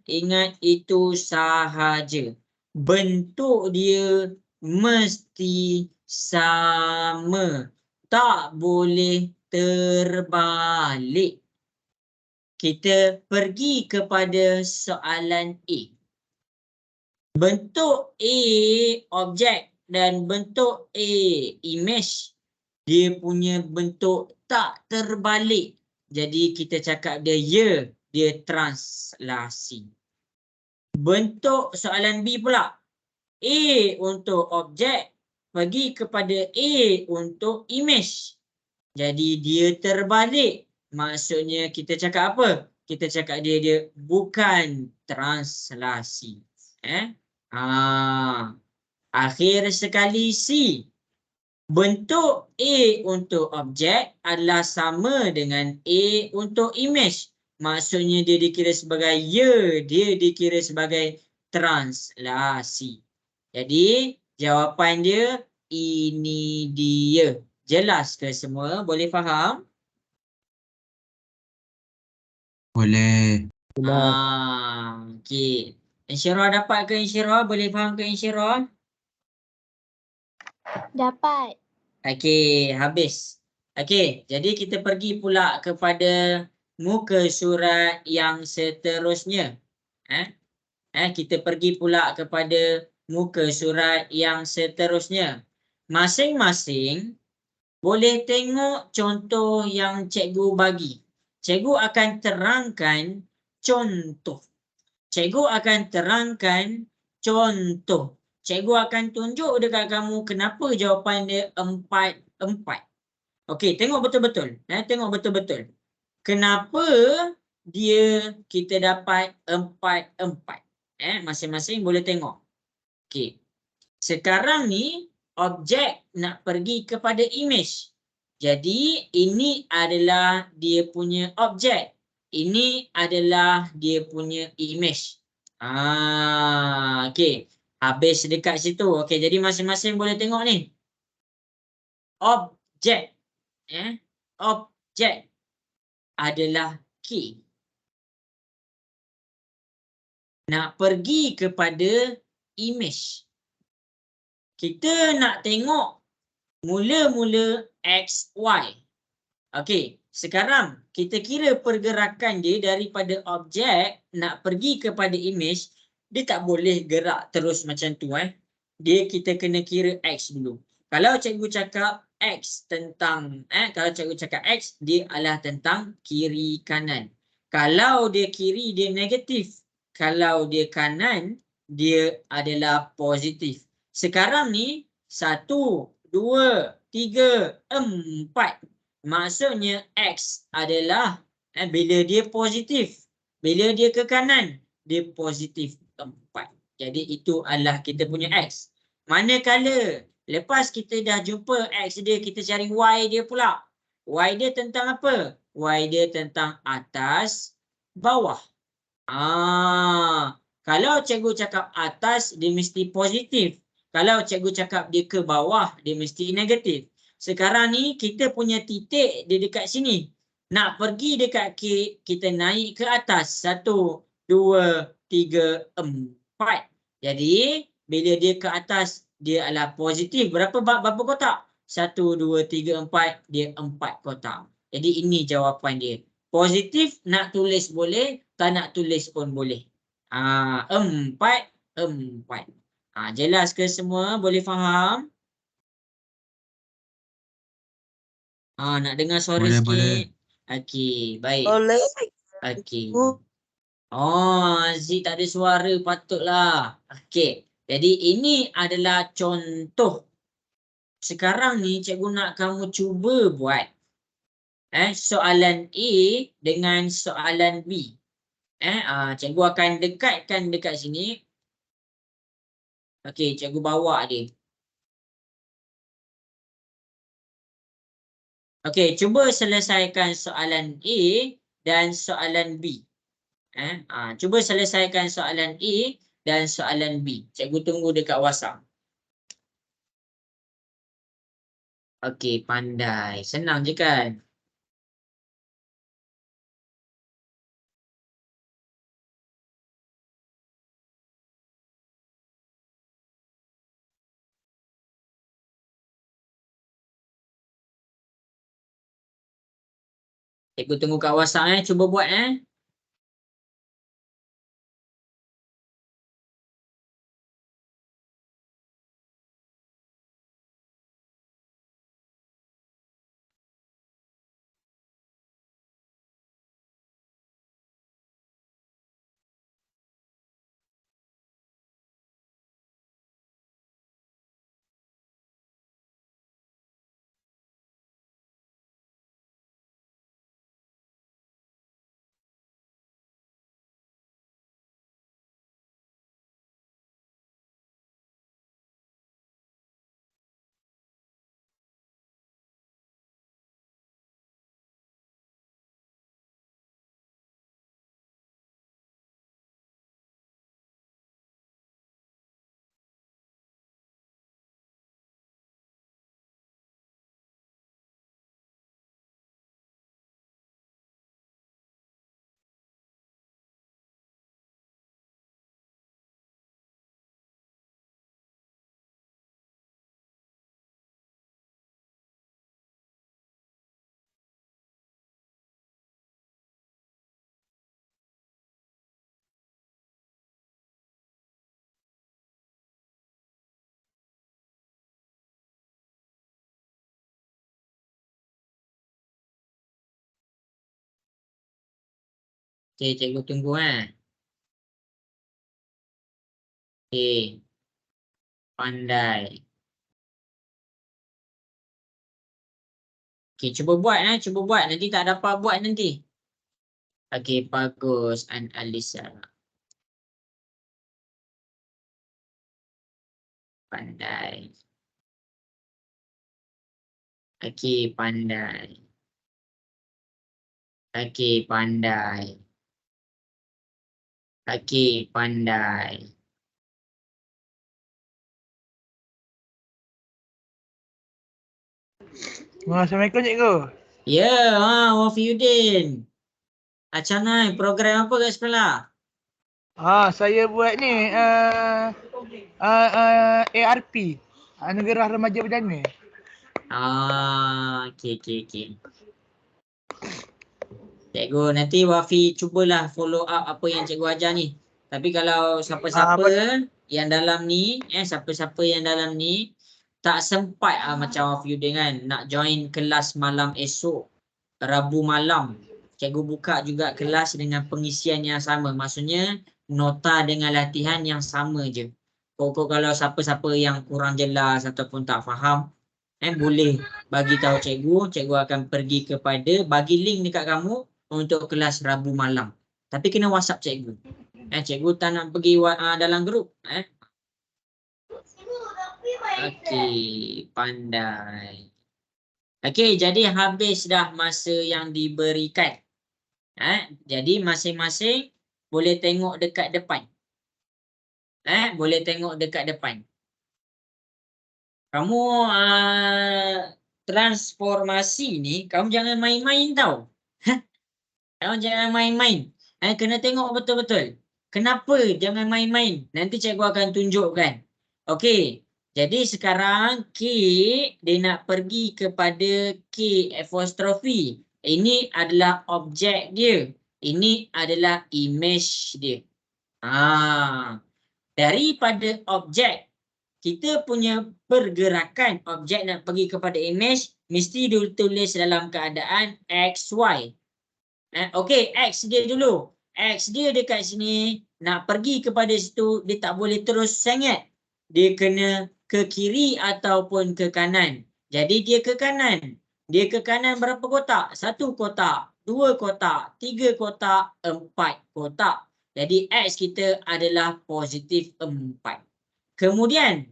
Ingat itu sahaja. Bentuk dia mesti sama. Tak boleh terbalik. Kita pergi kepada soalan A. Bentuk A objek dan bentuk A image, dia punya bentuk tak terbalik. Jadi kita cakap dia translasi. Bentuk soalan B pula. A untuk objek pergi kepada A untuk image. Jadi dia terbalik. Maksudnya kita cakap apa? Kita cakap dia bukan translasi. Akhir sekali C. Bentuk A untuk objek adalah sama dengan A untuk image. Maksudnya dia dikira sebagai dia dikira sebagai translasi. Jadi jawapan dia ini dia. Jelas ke semua? Boleh faham? Boleh. Okey. Insyirah dapat ke Insyirah? Boleh faham ke Insyirah? Dapat. Okey, habis. Okey, jadi kita pergi pula kepada muka surat yang seterusnya. Kita pergi pula kepada muka surat yang seterusnya. Masing-masing boleh tengok contoh yang cikgu bagi. Cikgu akan terangkan contoh. Cikgu akan terangkan contoh. Cikgu akan tunjuk dekat kamu kenapa jawapan dia 4. Okey, tengok betul-betul. Tengok betul-betul. Kenapa kita dapat 4. Masing-masing boleh tengok. Okey. Sekarang ni objek nak pergi kepada image. Jadi ini adalah dia punya objek. Ini adalah dia punya image. Okey. Habis dekat situ. Okey, jadi masing-masing boleh tengok ni. Objek. Objek adalah K. Nak pergi kepada image. Kita nak tengok mula-mula X, Y. Okey, sekarang kita kira pergerakan dia daripada objek nak pergi kepada image. Dia tak boleh gerak terus macam tu. Kita kena kira X dulu. Kalau cikgu cakap X tentang kalau cikgu cakap X, dia adalah tentang kiri kanan. Kalau dia kiri, dia negatif. Kalau dia kanan, dia adalah positif. Sekarang ni 1, 2, 3, 4. Maksudnya X adalah bila dia positif. Bila dia ke kanan, dia positif 4. Jadi itu adalah kita punya X. Manakala lepas kita dah jumpa X dia, kita cari Y dia pula. Y dia tentang apa? Y dia tentang atas, bawah. Kalau cikgu cakap atas, dia mesti positif. Kalau cikgu cakap dia ke bawah, dia mesti negatif. Sekarang ni kita punya titik dia dekat sini. Nak pergi dekat K, kita naik ke atas. 1, 2, 3, 4. Jadi bila dia ke atas, dia adalah positif. Berapa kotak? 1, 2, 3, 4. Dia 4 kotak. Jadi ini jawapan dia. Positif nak tulis boleh, tak nak tulis pun boleh. 4. Jelas ke semua? Boleh faham? Nak dengar suara Boleh, sikit. boleh. Okey, baik. Boleh. Okey. Aziz tak ada suara, patutlah. Okey. Jadi ini adalah contoh. Sekarang ni cikgu nak kamu cuba buat soalan A dengan soalan B. Cikgu akan dekatkan dekat sini. Okey, cikgu bawa dia. Okey, cuba selesaikan soalan A dan soalan B. Cuba selesaikan soalan A dan soalan B. Cikgu tunggu dekat WhatsApp. Okey, pandai. Senang je kan? Cikgu tunggu kat WhatsApp cuba buat Okey, cikgu tunggu Okey. Pandai. Okey, cuba buat cuba buat. Nanti tak dapat buat nanti. Okey, bagus Alisa. Pandai. Okey, pandai. Okey, pandai. Okey, pandai. Assalamualaikum cikgu. Ya, Wafiuddin. Macam mana program apa kat sekolah? Saya buat ni ARP. Negara Remaja Perdana. Okey. Cikgu nanti Wafi cubalah follow up apa yang cikgu ajar ni. Tapi kalau siapa-siapa yang dalam ni, siapa-siapa yang dalam ni tak sempat macam Afyudin kan nak join kelas malam esok, Rabu malam. Cikgu buka juga kelas dengan pengisian yang sama. Maksudnya nota dengan latihan yang sama je. Pokok kalau siapa-siapa yang kurang jelas ataupun tak faham, boleh bagi tahu cikgu. Cikgu akan pergi kepada, bagi link dekat kamu untuk kelas Rabu malam. Tapi kena WhatsApp cikgu. Cikgu tak nak pergi dalam grup. Okey, pandai. Okey, jadi habis dah masa yang diberikan. Jadi masing-masing boleh tengok dekat depan. Boleh tengok dekat depan. Kamu transformasi ni, kamu jangan main-main tau. Kamu jangan main-main. Kena tengok betul-betul. Kenapa jangan main-main? Nanti cikgu akan tunjukkan. Okey. Jadi sekarang K, dia nak pergi kepada K apostrofi. Ini adalah objek dia. Ini adalah image dia. Daripada objek, kita punya pergerakan objek nak pergi kepada image, mesti ditulis dalam keadaan XY. Okey, X dia dulu. X dia dekat sini, nak pergi kepada situ, dia tak boleh terus sengit. Dia kena ke kiri ataupun ke kanan. Jadi dia ke kanan. Dia ke kanan berapa kotak? 1 kotak, 2 kotak, 3 kotak, 4 kotak. Jadi X kita adalah positif 4. Kemudian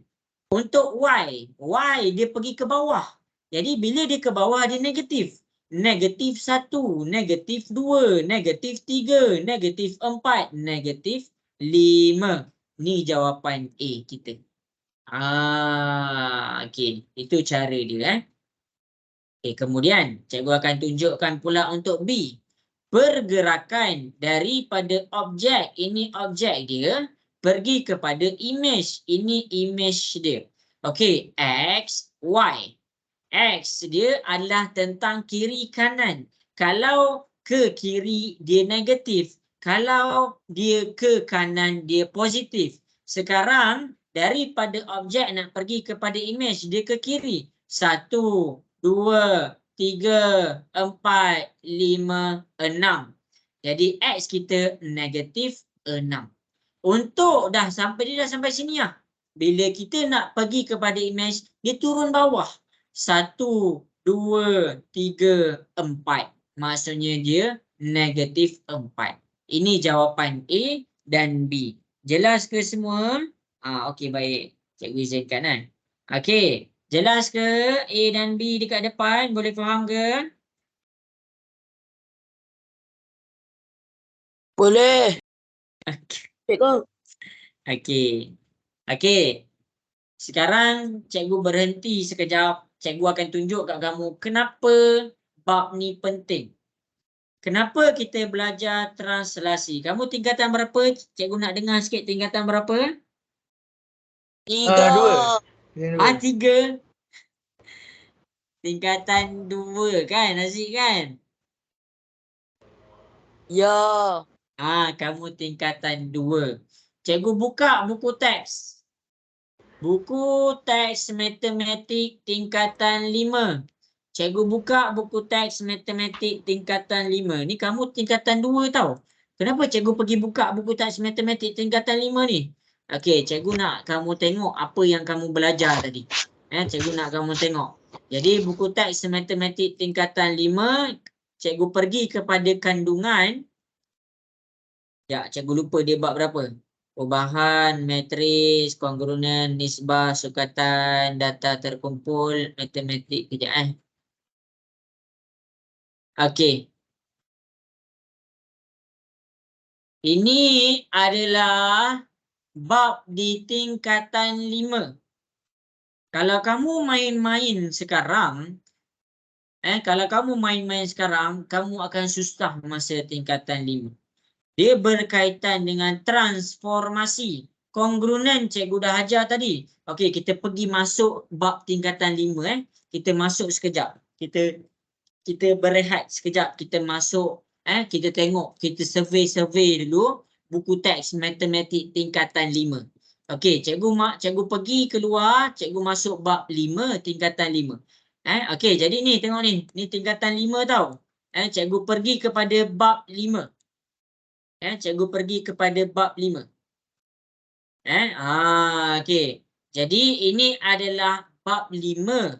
untuk Y, Y dia pergi ke bawah. Jadi bila dia ke bawah dia negatif. Negatif 1, negatif 2, negatif 3, negatif 4, negatif 5. Ni jawapan A kita. Okey, itu cara dia. Kemudian cikgu akan tunjukkan pula untuk B. Pergerakan daripada objek, ini objek dia, pergi kepada image, ini image dia. Okey, X, Y. X dia adalah tentang kiri kanan. Kalau ke kiri dia negatif, kalau dia ke kanan dia positif. Sekarang daripada objek nak pergi kepada image, dia ke kiri. 1, 2, 3, 4, 5, 6. Jadi X kita negatif 6. Untuk dia dah sampai sini lah. Bila kita nak pergi kepada image, dia turun bawah. 1, 2, 3, 4. Maksudnya dia negatif 4. Ini jawapan A dan B. Jelas ke semua? Okey, baik. Cikgu izinkan Okey. Jelas ke A dan B dekat depan? Boleh faham ke? Boleh. Cikgu. Okey. Okey. Sekarang cikgu berhenti sekejap. Cikgu akan tunjuk kat kamu kenapa bab ni penting. Kenapa kita belajar translasi? Kamu tingkatan berapa? Cikgu nak dengar sikit tingkatan berapa? 2. 3. Tingkatan 2 kan, Aziz kan? Ya. Kamu tingkatan 2. Cikgu buka buku teks. Buku teks matematik tingkatan 5. Cikgu buka buku teks matematik tingkatan 5. Ni kamu tingkatan 2 tau. Kenapa cikgu pergi buka buku teks matematik tingkatan 5 ni? Okey, cikgu nak kamu tengok apa yang kamu belajar tadi. Cikgu nak kamu tengok. Jadi buku teks matematik tingkatan 5, cikgu pergi kepada kandungan. Ya, cikgu lupa dia bab berapa. Perubahan, matris, kongrunen, nisbah, sukatan, data terkumpul, matematik. Kejap Okey. Ini adalah bab di tingkatan 5. Kalau kamu main-main sekarang, kamu akan susah masa tingkatan 5. Dia berkaitan dengan transformasi. Kongrunen cikgu dah ajar tadi. Okey, kita pergi masuk bab tingkatan 5. Kita masuk sekejap. Kita berehat sekejap. Kita masuk, kita tengok, kita survey dulu buku teks matematik tingkatan 5. Okey, cikgu pergi keluar, cikgu masuk bab 5, tingkatan 5. Okey, jadi ni tengok ni. Ni tingkatan 5 tau. Cikgu pergi kepada bab 5. Cikgu pergi kepada bab 5. Okey. Jadi ini adalah bab 5.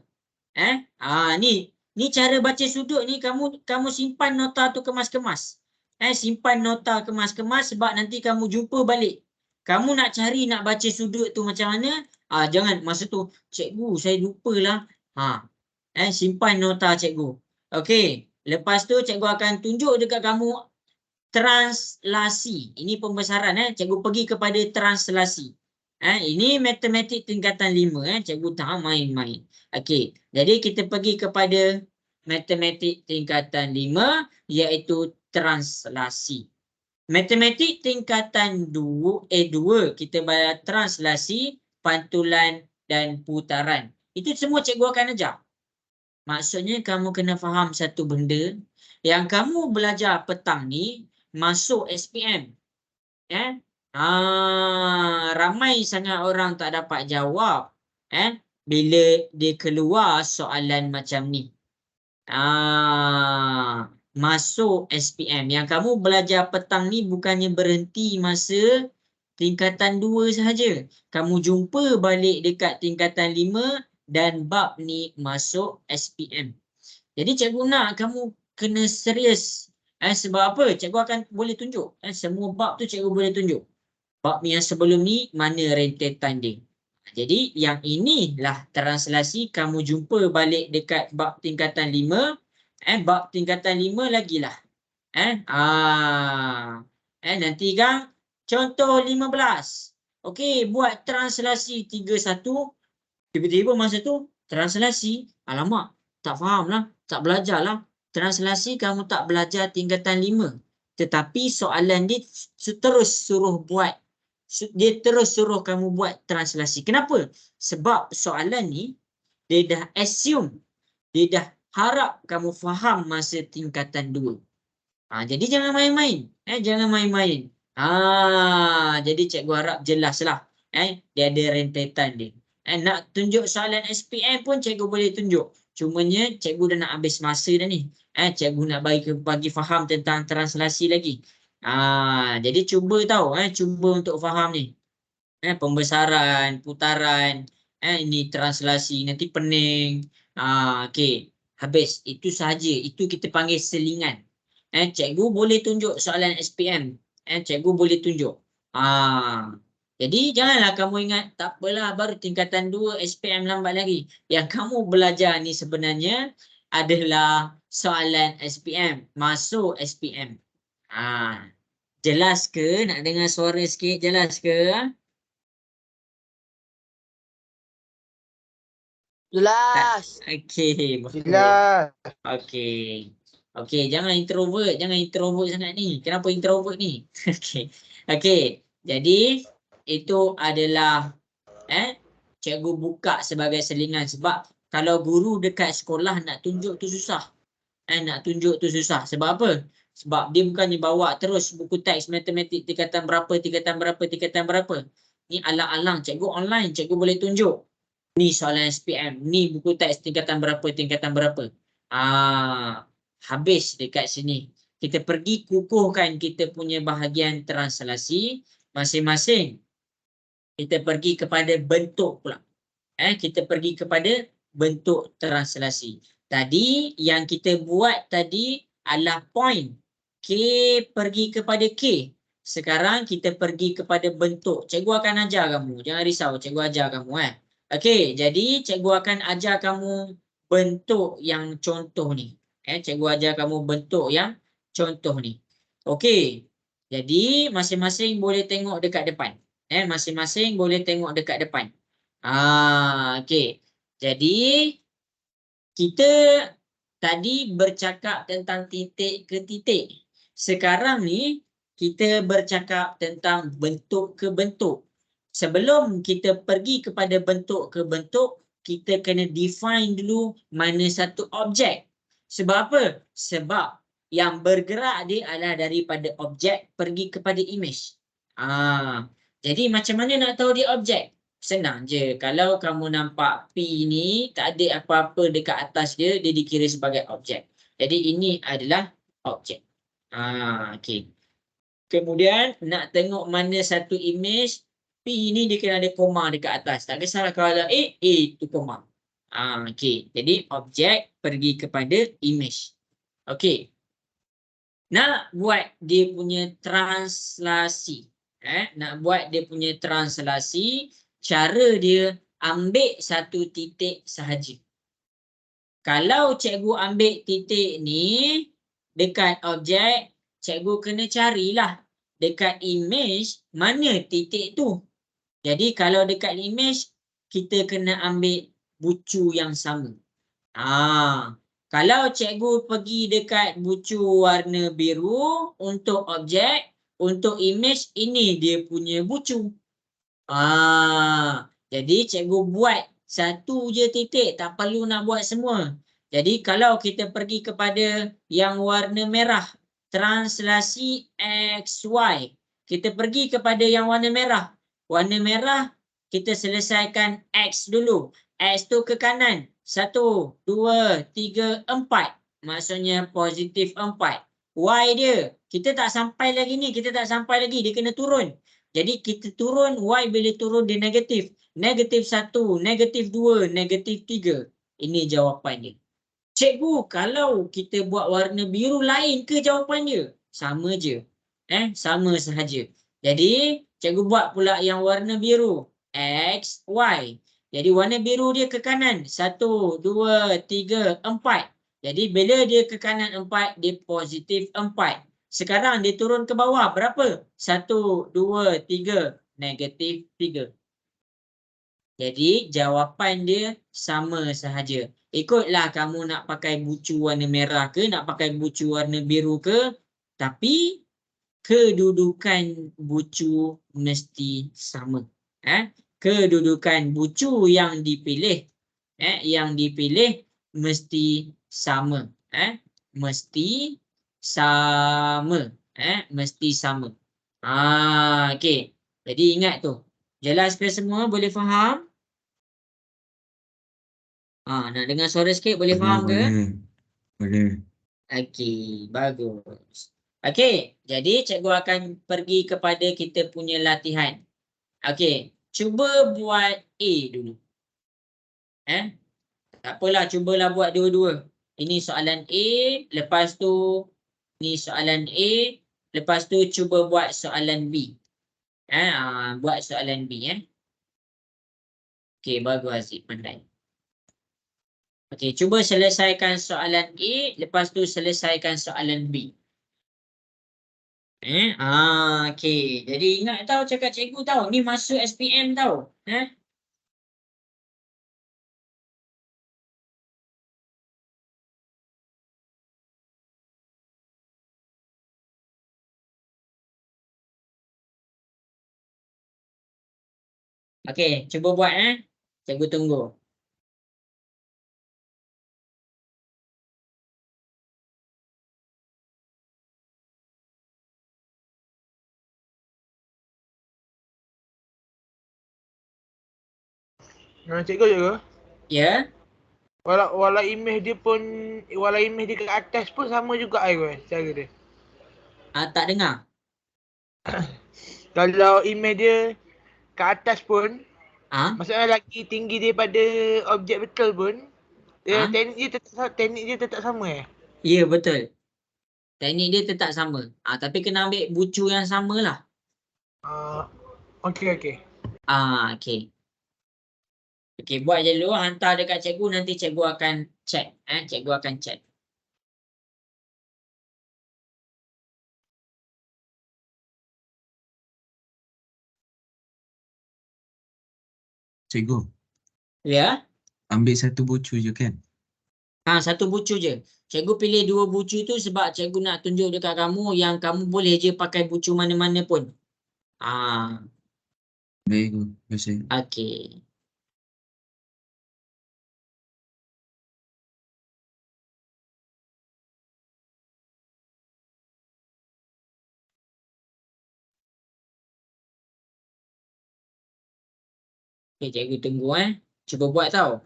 Ni cara baca sudut ni kamu simpan nota tu kemas-kemas. Simpan nota kemas-kemas sebab nanti kamu jumpa balik. Kamu nak cari nak baca sudut tu macam mana? Jangan masa tu cikgu saya lupalah. Simpan nota cikgu. Okey, lepas tu cikgu akan tunjuk dekat kamu translasi. Ini pembesaran cikgu pergi kepada translasi. Ini matematik tingkatan 5 cikgu tak main-main. Okey, jadi kita pergi kepada matematik tingkatan 5 iaitu translasi. Matematik tingkatan 2 kita belajar translasi, pantulan dan putaran. Itu semua cikgu akan ajar. Maksudnya kamu kena faham satu benda yang kamu belajar petang ni masuk SPM. Ramai sangat orang tak dapat jawab bila dia keluar soalan macam ni. Masuk SPM. Yang kamu belajar petang ni bukannya berhenti masa tingkatan 2 sahaja. Kamu jumpa balik dekat tingkatan 5 dan bab ni masuk SPM. Jadi cikgu nak kamu kena serius. Sebab apa? Cikgu akan boleh tunjuk. Semua bab tu cikgu boleh tunjuk. Bab yang sebelum ni mana rentetan dia. Jadi yang inilah translasi kamu jumpa balik dekat bab tingkatan 5. Bab tingkatan 5 lagi lah. Nanti kan contoh 15. Okey, buat translasi 31. Tiba-tiba masa tu translasi, alamak, tak faham lah, tak belajar lah. Translasi kamu tak belajar tingkatan 5. Tetapi soalan dia terus suruh buat. Dia terus suruh kamu buat translasi. Kenapa? Sebab soalan ni dia dah assume, dia dah harap kamu faham masa tingkatan 2. Jadi jangan main-main. Jangan main-main. Jadi cikgu harap jelas lah. Dia ada rentetan dia. Nak tunjuk soalan SPM pun cikgu boleh tunjuk. Cumanya cikgu dah nak habis masa dah ni. Cikgu nak bagi faham tentang translasi lagi. Jadi cuba tahu. Cuba untuk faham ni. Pembesaran, putaran. Ini translasi. Nanti pening. Okey. Habis. Itu sahaja. Itu kita panggil selingan. Cikgu boleh tunjuk soalan SPM. Cikgu boleh tunjuk. Jadi janganlah kamu ingat tak apalah baru tingkatan 2 SPM lambat lagi. Yang kamu belajar ni sebenarnya adalah soalan SPM. Masuk SPM. Jelas ke? Nak dengar suara sikit? Jelas ke? Jelas. Okey. Jelas. Okey. Okey, jangan introvert sangat ni. Kenapa introvert ni? Okey. Jadi itu adalah cikgu buka sebagai selingan sebab kalau guru dekat sekolah nak tunjuk tu susah. Nak tunjuk tu susah. Sebab apa? Sebab dia bukannya bawa terus buku teks matematik tingkatan berapa. Ni alang-alang cikgu online, cikgu boleh tunjuk. Ni soalan SPM, ni buku teks tingkatan berapa. Habis dekat sini. Kita pergi kukuhkan kita punya bahagian translasi masing-masing. Kita pergi kepada bentuk pula. Kita pergi kepada bentuk translasi. Tadi yang kita buat tadi adalah point. K pergi kepada K. Sekarang kita pergi kepada bentuk. Cikgu akan ajar kamu. Jangan risau, cikgu ajar kamu. Okey, jadi cikgu akan ajar kamu bentuk yang contoh ni. Cikgu ajar kamu bentuk yang contoh ni. Okey. Jadi masing-masing boleh tengok dekat depan. Masing-masing boleh tengok dekat depan. Okey. Jadi kita tadi bercakap tentang titik ke titik. Sekarang ni kita bercakap tentang bentuk ke bentuk. Sebelum kita pergi kepada bentuk ke bentuk, kita kena define dulu mana satu objek. Sebab apa? Sebab yang bergerak dia adalah daripada objek pergi kepada image. Jadi macam mana nak tahu dia objek? Senang je. Kalau kamu nampak P ni tak ada apa-apa dekat atas dia, dia dikira sebagai objek. Jadi ini adalah objek. Okey. Kemudian nak tengok mana satu image, P ni dia kena ada koma dekat atas. Tak kisahlah kalau ada A tu koma. Okey. Jadi objek pergi kepada image. Okey. Nak buat dia punya translasi. Nak buat dia punya translasi, cara dia ambil satu titik sahaja. Kalau cikgu ambil titik ni dekat objek, cikgu kena carilah dekat image mana titik tu. Jadi kalau dekat image, kita kena ambil bucu yang sama. Kalau cikgu pergi dekat bucu warna biru untuk objek, untuk image, ini dia punya bucu. Jadi cikgu buat satu je titik, tak perlu nak buat semua. Jadi kalau kita pergi kepada yang warna merah, translasi XY. Kita pergi kepada yang warna merah. Warna merah, kita selesaikan X dulu. X tu ke kanan. 1, 2, 3, 4. Maksudnya positif 4. Y dia, kita tak sampai lagi ni. Kita tak sampai lagi. Dia kena turun. Jadi kita turun, Y bila turun dia negatif. Negatif 1, negatif 2, negatif 3. Ini jawapan dia. Cikgu, kalau kita buat warna biru lain ke jawapan dia? Sama je. Sama sahaja. Jadi, cikgu buat pula yang warna biru. X, Y. Jadi warna biru dia ke kanan. 1, 2, 3, 4. Jadi bila dia ke kanan 4, dia positif 4. Sekarang dia turun ke bawah. Berapa? 1, 2, 3. Negatif 3. Jadi jawapan dia sama sahaja. Ikutlah kamu nak pakai bucu warna merah ke, nak pakai bucu warna biru ke. Tapi kedudukan bucu mesti sama. Kedudukan bucu yang dipilih mesti sama. Mesti sama. Mesti sama. Okey. Jadi ingat tu. Jelas ke semua? Boleh faham? Nak dengar suara sikit, boleh faham ke? Boleh. Okey, bagus. Okey, jadi cikgu akan pergi kepada kita punya latihan. Okey. Cuba buat A dulu. Tak apalah, cubalah buat dua-dua. Ini soalan A, lepas tu ni soalan A, lepas tu cuba buat soalan B. Buat soalan B. Okey, bagus Aziz, pandai. Okey, cuba selesaikan soalan A, lepas tu selesaikan soalan B. Okey. Jadi ingat tahu cakap cikgu tahu. Ni masuk SPM tahu. Okey, cuba buat Cikgu tunggu. Cikgu juga. Ya. Walau image dia pun, walau image dia kat atas pun sama juga cara dia. Tak dengar. Kalau image dia kat atas pun, maksudnya lagi tinggi daripada objek betul pun, teknik dia tetap sama Ya, betul. Teknik dia tetap sama. Tapi kena ambil bucu yang sama lah. Okey. Okey. Okey, buat je dulu. Hantar dekat cikgu. Nanti cikgu akan check. Cikgu akan check. Cikgu, Ya. ambil satu bucu je kan? Satu bucu je. Cikgu pilih 2 bucu tu sebab cikgu nak tunjuk dekat kamu yang kamu boleh je pakai bucu mana-mana pun. Baik, terima kasih. Okey. Okay, cikgu tunggu Cuba buat tau.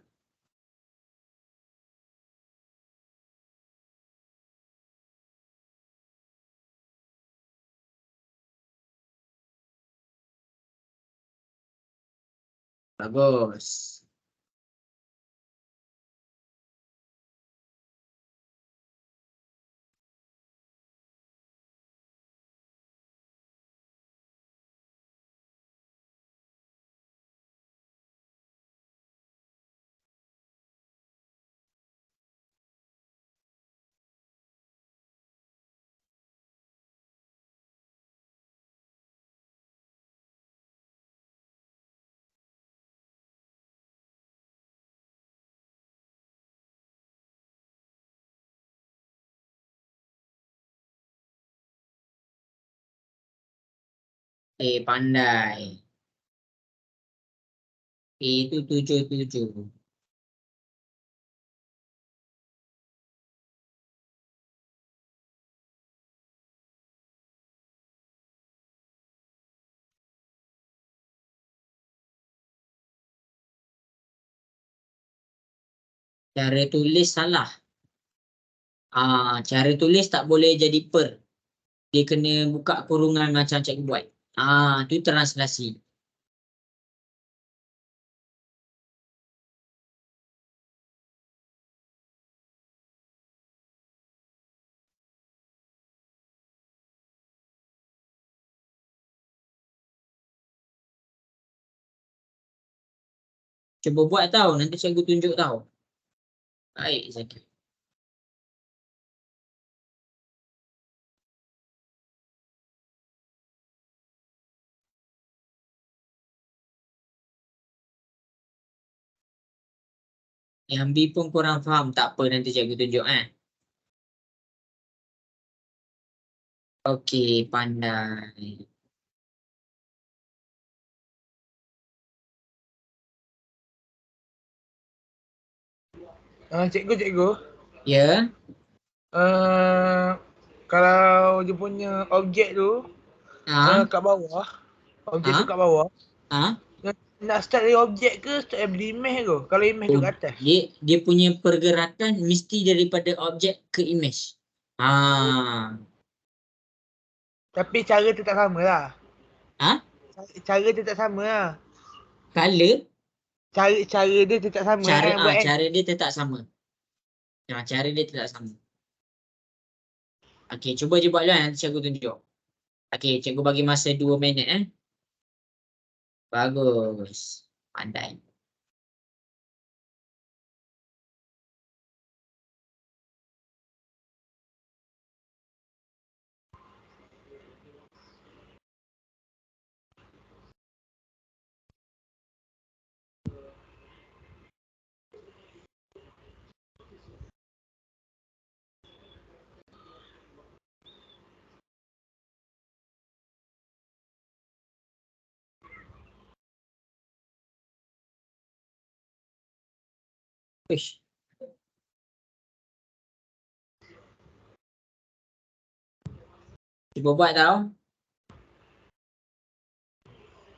Bagus. Pandai. Itu 77. Cara tulis salah. Cara tulis tak boleh jadi per. Dia kena buka kurungan macam cikgu buat. Tu translasi. Cuba buat tau, nanti cikgu tunjuk tau. Baik, Zaki. Yang B pun kurang faham, tak apa nanti cikgu tunjuk Okey, pandai. Cikgu. Ya. Kalau dia punya objek tu kat bawah. Objek tu kat bawah. Nak start dari objek ke start dari image ke? Kalau image tu kat atas. Dia punya pergerakan mesti daripada objek ke image. Tapi cara tu tak sama lah. Cara tu tak sama lah. Color? Cara dia tu tak sama. Cara dia tetap sama. Cara dia tetap sama. Okey, cuba je buat dulu nanti cikgu tunjuk. Okey, cikgu bagi masa 2 minit Bagus. Pandai. Uish. Cuba buat tau.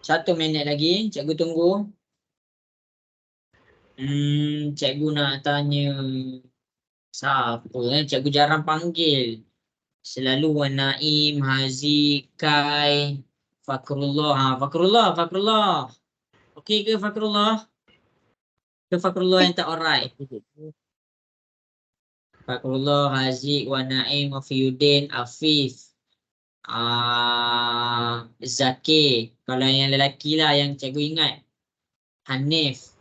1 minit lagi, cikgu tunggu. Cikgu nak tanya siapa cikgu jarang panggil. Selalu Wan Naim, Haziq, Kai, Fakrullah. Fakrullah. Okey ke Fakrullah? Ke Fakrullah yang tak alright? Fakrullah, Haziq, Wan Naim, Wafiuddin, Afif, Zakir. Kalau yang lelaki lah yang cikgu ingat. Hanif.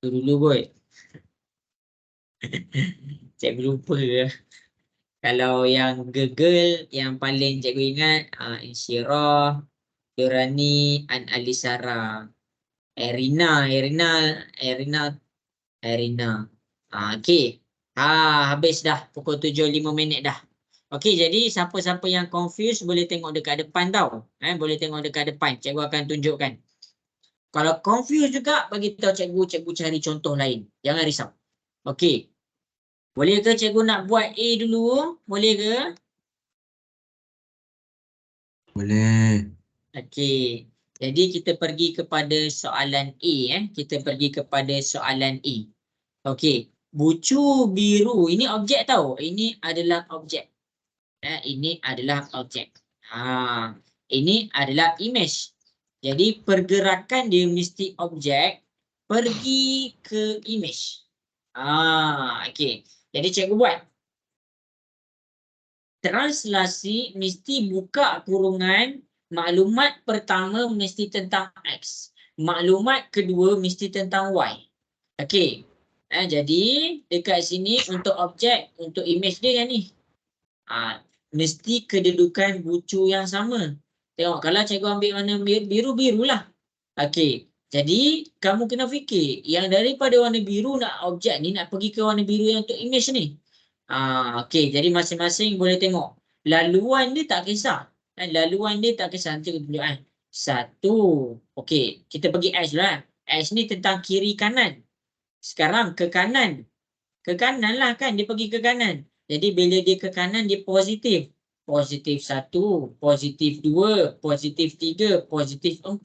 Dulu boy. Cikgu lupa ke? Kalau yang girl yang paling cikgu ingat Insyirah, Durani, An Alisara, Erina. Okey. Habis dah pukul 7, 5 minit dah. Okey, jadi siapa-siapa yang confused boleh tengok dekat depan tau. Boleh tengok dekat depan. Cikgu akan tunjukkan. Kalau confused juga bagi tahu cikgu cari contoh lain. Jangan risau. Okey. Boleh ke cikgu nak buat A dulu? Boleh ke? Boleh. Okey. Jadi kita pergi kepada soalan A. Kita pergi kepada soalan A. Okey. Bucu biru. Ini objek tau. Ini adalah objek. Ini adalah objek. Ini adalah image. Jadi pergerakan dia mesti objek pergi ke image. Okey. Jadi cikgu buat. Translasi mesti buka kurungan. Maklumat pertama mesti tentang X. Maklumat kedua mesti tentang Y. Okey. Jadi dekat sini untuk objek, untuk image dia yang ni. Mesti kedudukan bucu yang sama. Tengok kalau cikgu ambil warna biru, birulah. Okey. Jadi kamu kena fikir yang daripada warna biru nak objek ni nak pergi ke warna biru yang untuk image ni. Okey, jadi masing-masing boleh tengok. Laluan dia tak kisah. Laluan dia tak kisah. Nanti kita tunjuk kan. Satu. Okey, kita pergi X dulu kan. X ni tentang kiri kanan. Sekarang ke kanan. Ke kanan lah kan. Dia pergi ke kanan. Jadi bila dia ke kanan dia positif. Positif 1, positif 2, positif 3, positif 4.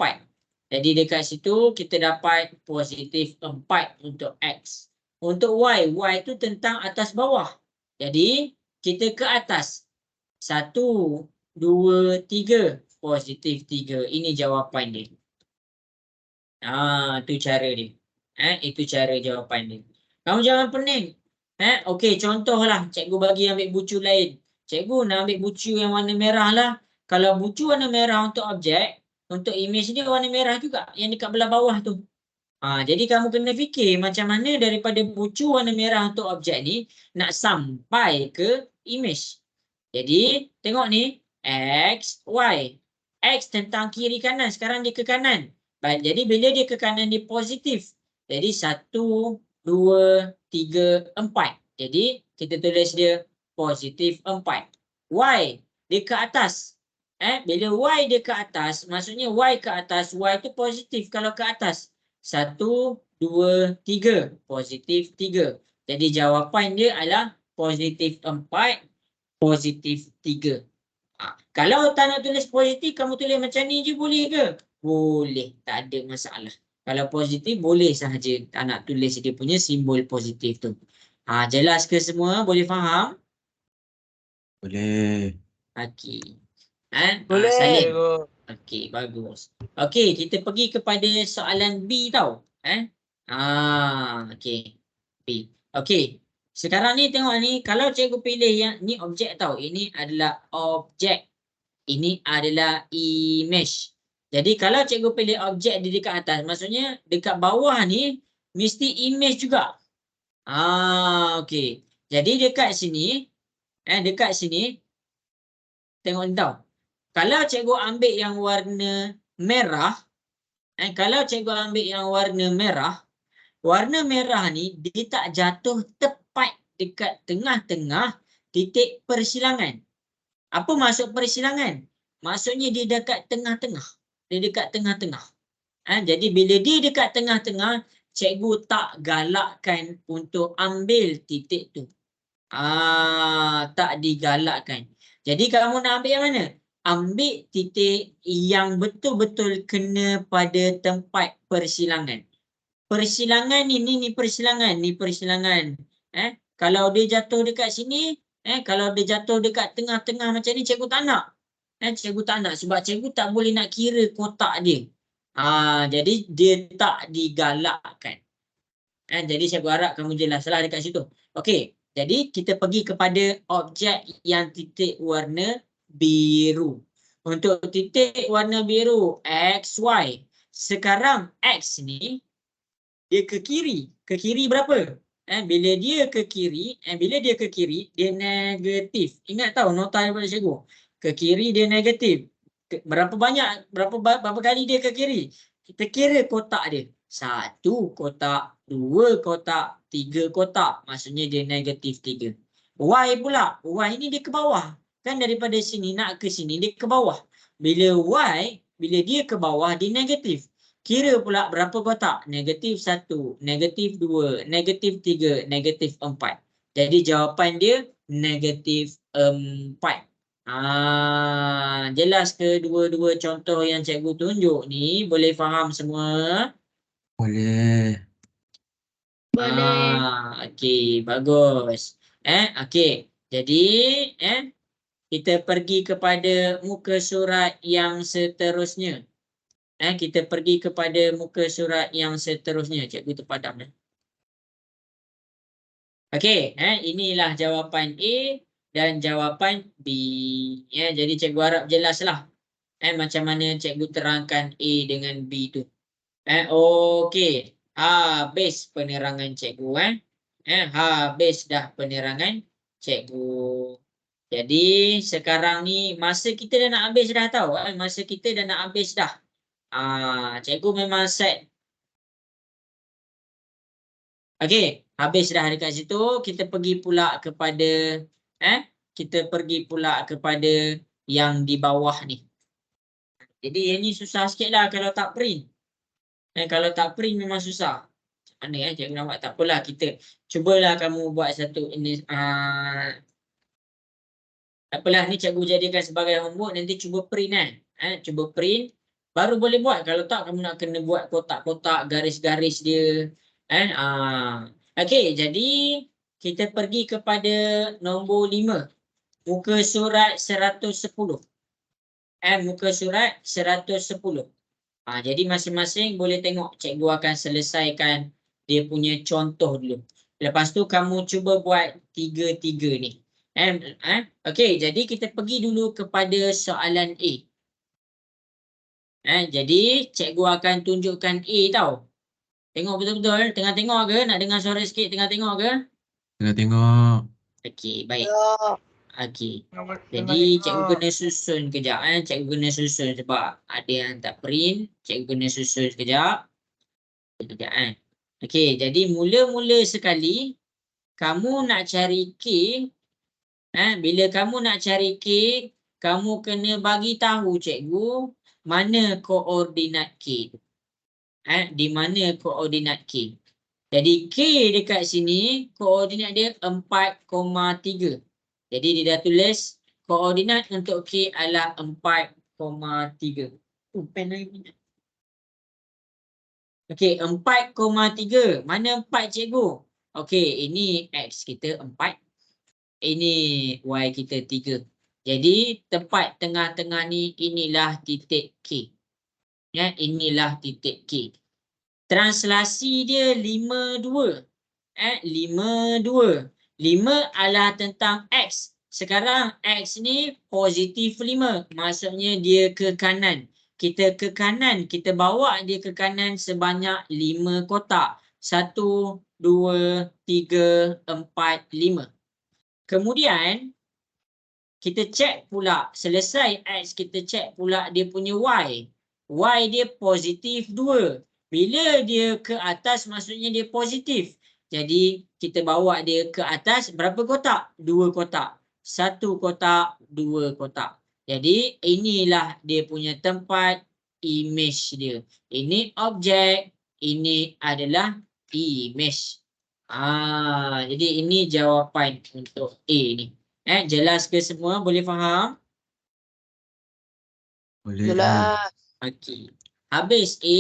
Jadi dekat situ kita dapat positif 4 untuk X. Untuk Y, Y tu tentang atas bawah. Jadi kita ke atas. 1, 2, 3. Positif 3. Ini jawapan dia. Itu cara dia. Itu cara jawapan dia. Kamu jangan pening. Okey, contohlah cikgu bagi ambil bucu lain. Cikgu nak ambil bucu yang warna merah lah. Kalau bucu warna merah untuk objek, untuk image dia warna merah juga. Yang dekat belah bawah tu. Jadi kamu kena fikir macam mana daripada bucu warna merah untuk objek ni nak sampai ke image. Jadi tengok ni. X, Y. X tentang kiri kanan. Sekarang dia ke kanan. Baik, jadi bila dia ke kanan dia positif. Jadi 1, 2, 3, 4. Jadi kita tulis dia positif 4. Y dia ke atas. Bila Y dia ke atas, maksudnya Y ke atas, Y tu positif kalau ke atas. 1, 2, 3. Positif 3. Jadi jawapan dia adalah positif 4, positif 3. Kalau tak nak tulis positif, kamu tulis macam ni je boleh ke? Boleh. Tak ada masalah. Kalau positif boleh sahaja. Tak nak tulis dia punya simbol positif tu. Jelas ke semua? Boleh faham? Boleh. Okey. Boleh. Salim. Okey, bagus. Okey, kita pergi kepada soalan B tau. Okey. B. Okey. Sekarang ni tengok ni, kalau cikgu pilih yang ni objek tau. Ini adalah objek. Ini adalah image. Jadi kalau cikgu pilih objek di dekat atas, maksudnya dekat bawah ni mesti image juga. Okey. Jadi dekat sini, tengok ni tau. Kalau cikgu ambil yang warna merah, warna merah ni dia tak jatuh tepat dekat tengah-tengah titik persilangan. Apa maksud persilangan? Maksudnya dia dekat tengah-tengah. Jadi bila dia dekat tengah-tengah, cikgu tak galakkan untuk ambil titik tu. Tak digalakkan. Jadi kamu nak ambil yang mana? Ambil titik yang betul-betul kena pada tempat persilangan. Persilangan ni persilangan. Kalau dia jatuh dekat sini, kalau dia jatuh dekat tengah-tengah macam ni, cikgu tak nak. Cikgu tak nak sebab cikgu tak boleh nak kira kotak dia. Jadi dia tak digalakkan. Jadi cikgu harap kamu jelaslah dekat situ. Okey, jadi kita pergi kepada objek yang titik warna biru. Untuk titik warna biru, X, Y. Sekarang X ni dia ke kiri. Ke kiri berapa? Bila dia ke kiri, dia negatif. Ingat tahu nota daripada cikgu. Ke kiri dia negatif. Berapa kali dia ke kiri? Kita kira kotak dia. 1 kotak, 2 kotak, 3 kotak. Maksudnya dia negatif 3. Y pula. Y ni dia ke bawah. Kan daripada sini nak ke sini dia ke bawah. Bila dia ke bawah dia negatif. Kira pula berapa kotak? Negatif 1, negatif 2, negatif 3, negatif 4. Jadi jawapan dia -4. Jelas ke dua-dua contoh yang cikgu tunjuk ni? Boleh faham semua? Boleh. Boleh. Okey, bagus. Okey. Jadi, kita pergi kepada muka surat yang seterusnya. Kita pergi kepada muka surat yang seterusnya. Cikgu terpadam dah. Okey, inilah jawapan A dan jawapan B. Jadi cikgu harap jelaslah macam mana cikgu terangkan A dengan B tu. Okey. Habis penerangan cikgu. Habis dah penerangan cikgu. Jadi sekarang ni masa kita dah nak habis dah tau. Masa kita dah nak habis dah. Cikgu memang set. Okey, habis dah dekat situ. Kita pergi pula kepada yang di bawah ni. Jadi yang ni susah sikit lah kalau tak print. Kalau tak print memang susah. Macam mana cikgu nak buat? Tak apalah, kita cubalah kamu buat satu ini. Tak apalah, ni cikgu jadikan sebagai homework. Nanti cuba print cuba print. Baru boleh buat. Kalau tak, kamu nak kena buat kotak-kotak, garis-garis dia. Okey, jadi kita pergi kepada nombor 5. Muka surat 110. Muka surat 110. Jadi masing-masing boleh tengok. Cikgu akan selesaikan dia punya contoh dulu. Lepas tu kamu cuba buat 3-3 ni. Okey, jadi kita pergi dulu kepada soalan A. Jadi cikgu akan tunjukkan A tau. Tengok betul-betul. Tengah tengok ke? Nak dengar suara sikit tengah tengok ke? Tengah tengok. Okey, baik. Ya. Okey. Jadi cikgu kena susun kejap. Cikgu kena susun sebab ada yang tak print. Cikgu kena susun sekejap. Sekejap Okey, jadi mula-mula sekali kamu nak cari K. Bila kamu nak cari K, kamu kena bagi tahu cikgu mana koordinat K. Di mana koordinat K. Jadi K dekat sini koordinat dia 4,3. Jadi dia dah tulis koordinat untuk K adalah 4,3. Pen lain punya. Okey, 4,3. Mana 4 cikgu? Okey, ini X kita 4. Ini Y kita 3. Jadi tempat tengah-tengah ni inilah titik K. Inilah titik K. Translasi dia 52. 52. 5 adalah tentang X. Sekarang X ni positif 5. Maksudnya dia ke kanan. Kita ke kanan. Kita bawa dia ke kanan sebanyak 5 kotak. 1, 2, 3, 4, 5. Kemudian kita cek pula. Selesai X, kita cek pula dia punya Y. Y dia positif 2. Bila dia ke atas maksudnya dia positif. Jadi kita bawa dia ke atas berapa kotak? 2 kotak. 1 kotak, 2 kotak. Jadi inilah dia punya tempat image dia. Ini objek, ini adalah image. Jadi ini jawapan untuk A ni. Jelas ke semua? Boleh faham? Boleh. Jelas. Okey. Habis A,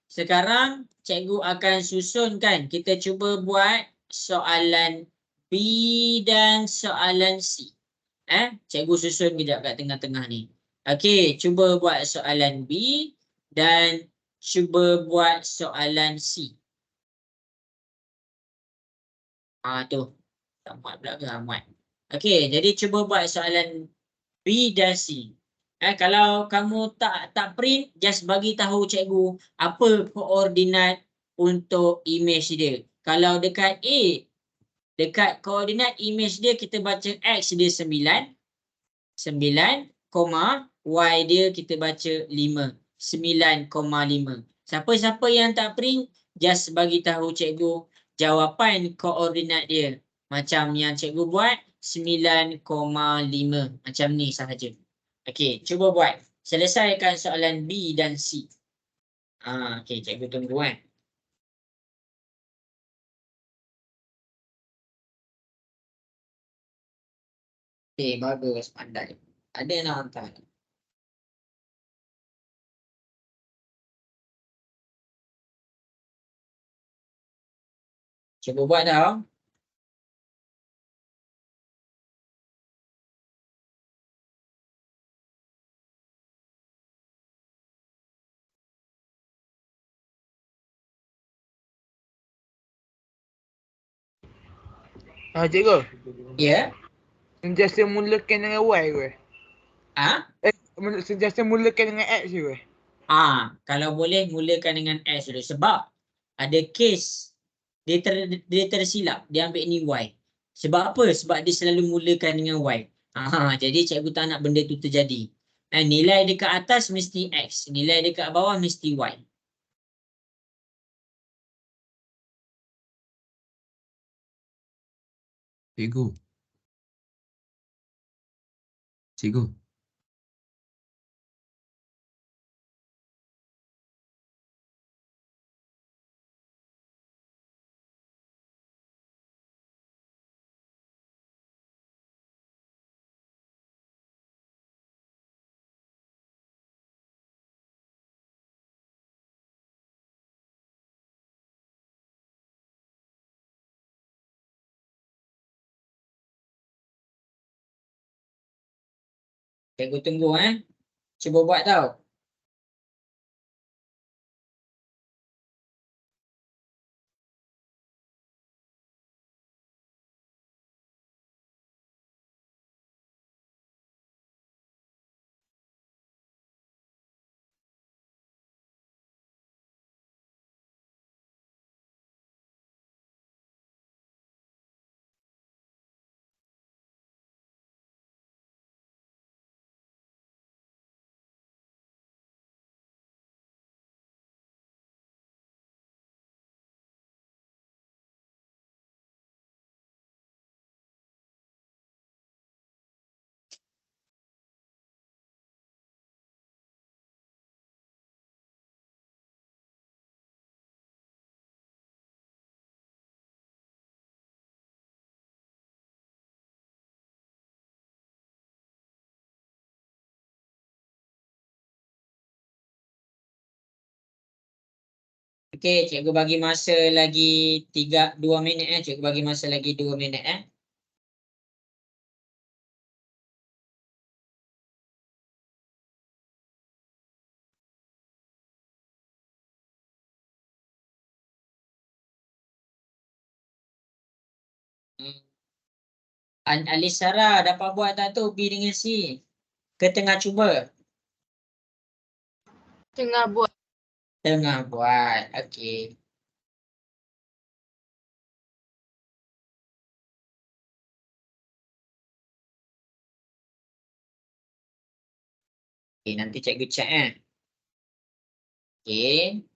sekarang cikgu akan susunkan. Kita cuba buat soalan B dan soalan C. Cikgu susun kejap kat tengah-tengah ni. Okey, cuba buat soalan B dan cuba buat soalan C. Tu. Tak muat pula ke? Muat. Okey, jadi cuba buat soalan B dan C. Kalau kamu tak print, just bagi tahu cikgu apa koordinat untuk image dia. Kalau dekat A, dekat koordinat image dia kita baca X dia 9, Y dia kita baca 5, 9,5. Siapa-siapa yang tak print, just bagi tahu cikgu jawapan koordinat dia. Macam yang cikgu buat 9,5. Macam ni sahaja. Okey, cuba buat. Selesaikan soalan B dan C. Okey, cikgu tunggu Bagus, pandai. Ada yang nak hantar. Cuba buat tau. Cikgu. Ya. Sentiasa mulakan dengan Y ke? Sentiasa mulakan dengan X ke? Kalau boleh mulakan dengan S dulu. Sebab ada case dia tersilap. Dia ambil ni Y. Sebab apa? Sebab dia selalu mulakan dengan Y. Jadi cikgu tak nak benda tu terjadi. Nilai dekat atas mesti X. Nilai dekat bawah mesti Y. Cikgu. Cikgu. Cikgu tunggu Cuba buat tau. Okey, cikgu bagi masa lagi 2 minit Cikgu bagi masa lagi 2 minit Alisara dapat buat tak tu B dengan C? Ke tengah cuba? Tengah buat. Tengah buat. Okey. Okey, nanti cikgu check Okey.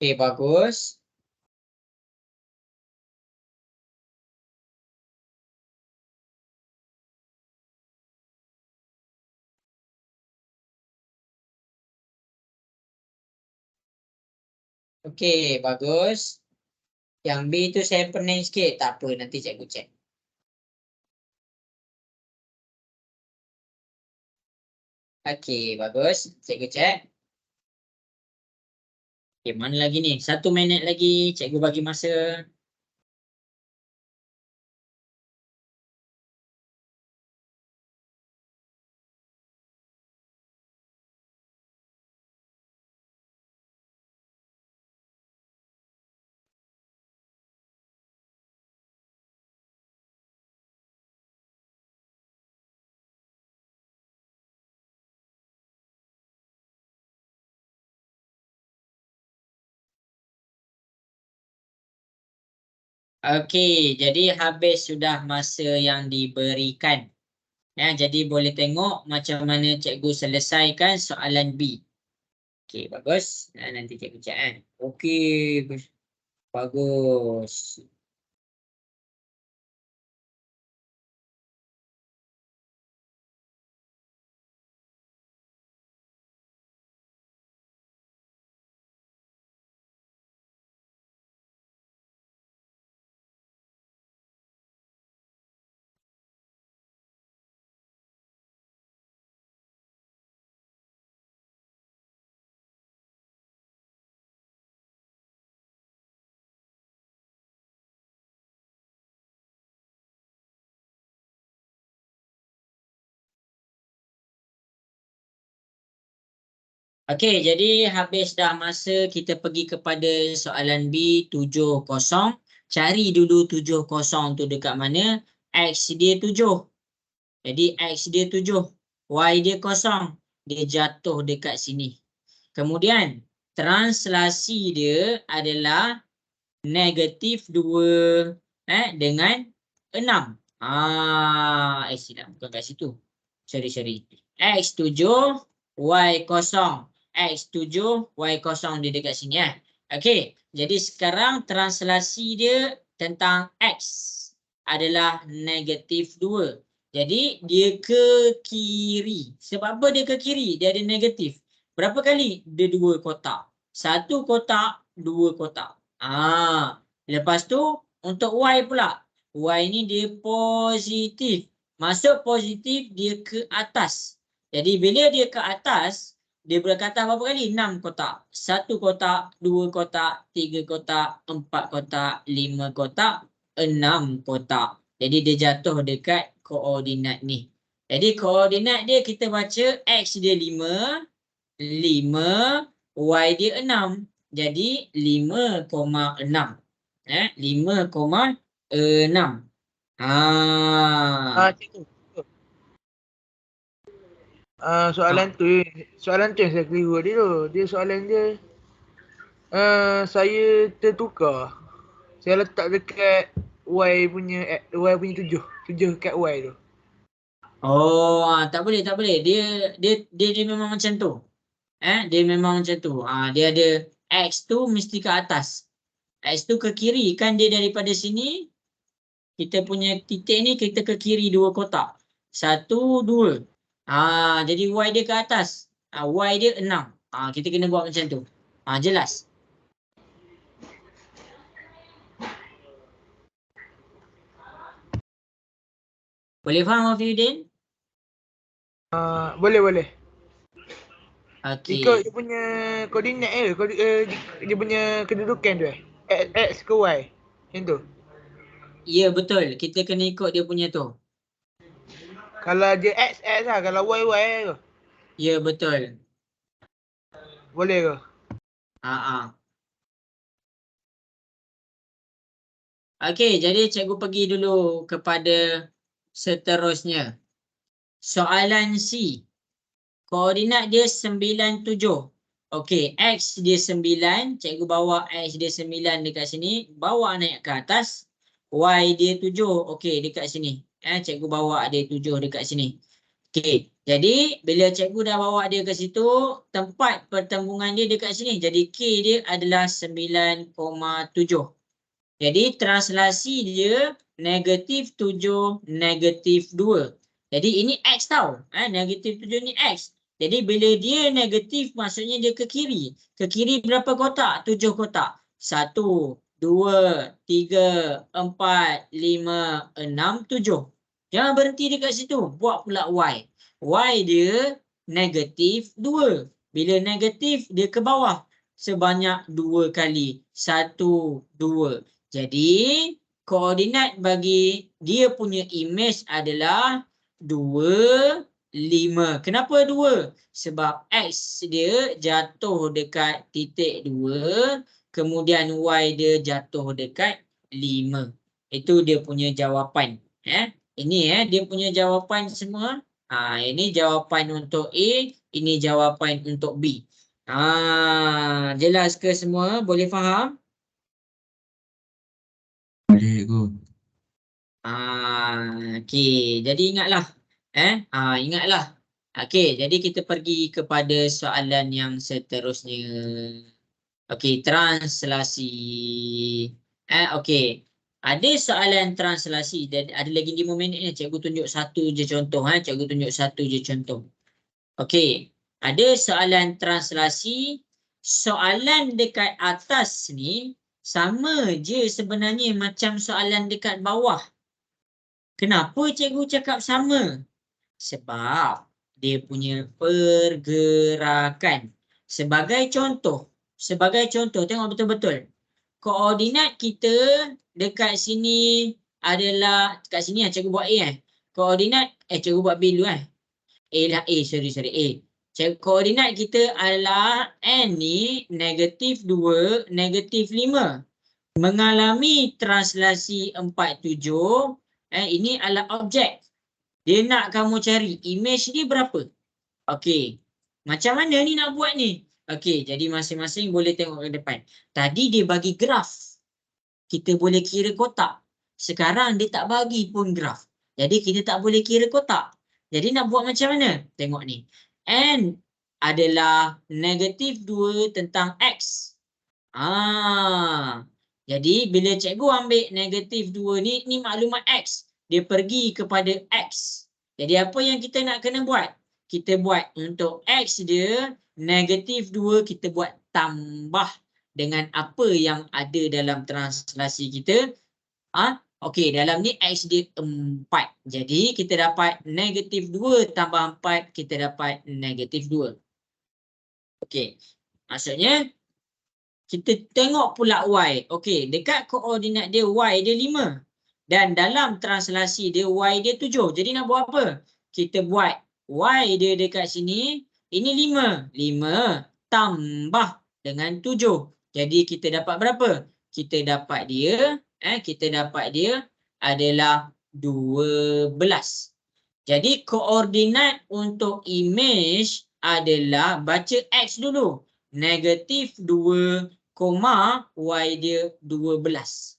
Okey, bagus. Okey, bagus. Yang B tu saya pening sikit. Tak apa, nanti cikgu check. Okey, bagus. Cikgu check. Okey, mana lagi ni? 1 minit lagi. Cikgu bagi masa. Okey, jadi habis sudah masa yang diberikan. Ya, jadi boleh tengok macam mana cikgu selesaikan soalan B. Okey, bagus. Nanti cikgu cek kan. Okey, bagus. Okey, jadi habis dah masa, kita pergi kepada soalan B 70. Cari dulu 70 tu dekat mana? X dia 7. Jadi X dia 7. Y dia 0. Dia jatuh dekat sini. Kemudian translasi dia adalah negatif 2 dengan 6. Silap, bukan kat situ. Sorry. X 7, Y 0. X 7, Y 0 dia dekat sini. Okey, jadi sekarang translasi dia tentang X adalah negatif 2. Jadi dia ke kiri. Sebab apa dia ke kiri? Dia ada negatif. Berapa kali? Dia 2 kotak. 1 kotak, 2 kotak. Lepas tu untuk Y pula. Y ni dia positif. Masuk positif, dia ke atas. Jadi bila dia ke atas, dia berkata berapa kali? 6 kotak. 1 kotak, 2 kotak, 3 kotak, 4 kotak, 5 kotak, 6 kotak. Jadi dia jatuh dekat koordinat ni. Jadi koordinat dia kita baca X dia 5, Y dia 6. Jadi 5,6. 5,6. Cikgu. Soalan tu yang saya keliru tadi tu. Dia soalan dia saya tertukar. Saya letak dekat Y punya 7 dekat Y tu. Tak boleh. Dia memang macam tu. Dia memang macam tu. Dia ada X tu mesti ke atas. X tu ke kiri. Kan dia daripada sini, kita punya titik ni kita ke kiri 2 kotak. 1, 2. Jadi Y dia ke atas. Y dia 6. Kita kena buat macam tu. Jelas? Boleh faham Afiuddin? Boleh. Okey. Ikut dia punya koordinat dia punya kedudukan tu X ke Y. Macam tu. Ya, betul. Kita kena ikut dia punya tu. Kalau dia X lah. Kalau Y ke. Ya, betul. Boleh ke? Okey, jadi cikgu pergi dulu kepada seterusnya. Soalan C. Koordinat dia 9, 7. Okey, X dia 9. Cikgu bawa X dia 9 dekat sini. Bawa naik ke atas. Y dia 7. Okey, dekat sini. Cikgu bawa dia 7 dekat sini. Okey, jadi bila cikgu dah bawa dia ke situ, tempat pertembungan dia dekat sini. Jadi K dia adalah 9,7. Jadi translasi dia negatif 7, negatif 2. Jadi ini X tau. Negatif 7 ni X. Jadi bila dia negatif, maksudnya dia ke kiri. Ke kiri berapa kotak? 7 kotak. 1, 2, 3, 4, 5, 6, 7. Jangan berhenti dekat situ. Buat pula Y. Y dia negatif 2. Bila negatif, dia ke bawah. Sebanyak 2 kali. 1, 2. Jadi koordinat bagi dia punya image adalah 2, 5. Kenapa 2? Sebab X dia jatuh dekat titik 2. Kemudian Y dia jatuh dekat 5. Itu dia punya jawapan. Ini dia punya jawapan semua. Ini jawapan untuk A. Ini jawapan untuk B. Jelas ke semua? Boleh faham? Boleh. Boleh cikgu. Okey, jadi ingatlah. Ingatlah. Okey, jadi kita pergi kepada soalan yang seterusnya. Okey, translasi. Okey. Ada soalan translasi dan ada lagi 5 minit ni. Cikgu tunjuk satu je contoh. Cikgu tunjuk satu je contoh. Okey. Ada soalan translasi. Soalan dekat atas ni sama je sebenarnya macam soalan dekat bawah. Kenapa cikgu cakap sama? Sebab dia punya pergerakan. Sebagai contoh, tengok betul-betul. Koordinat kita dekat sini adalah, dekat sini cikgu buat A Koordinat, cikgu buat B dulu A lah, sorry A. Koordinat kita adalah N ni -2, -5. Mengalami translasi 47, ini adalah objek. Dia nak kamu cari image dia berapa. Okey. Macam mana ni nak buat ni? Okey, jadi masing-masing boleh tengok ke depan. Tadi dia bagi graf. Kita boleh kira kotak. Sekarang dia tak bagi pun graf. Jadi kita tak boleh kira kotak. Jadi nak buat macam mana? Tengok ni. N adalah -2 tentang X. Jadi bila cikgu ambil -2 ni maklumat X. Dia pergi kepada X. Jadi apa yang kita nak kena buat? Kita buat untuk X dia -2, kita buat tambah dengan apa yang ada dalam translasi kita. Okey, dalam ni X dia 4. Jadi kita dapat -2 tambah 4, kita dapat -2. Okey. Maksudnya kita tengok pula Y. Okey, dekat koordinat dia Y dia 5. Dan dalam translasi dia Y dia 7. Jadi nak buat apa? Kita buat Y dia dekat sini. Ini 5. 5 tambah dengan 7. Jadi kita dapat berapa? Kita dapat dia adalah 12. Jadi koordinat untuk image adalah baca X dulu. -2, Y dia 12.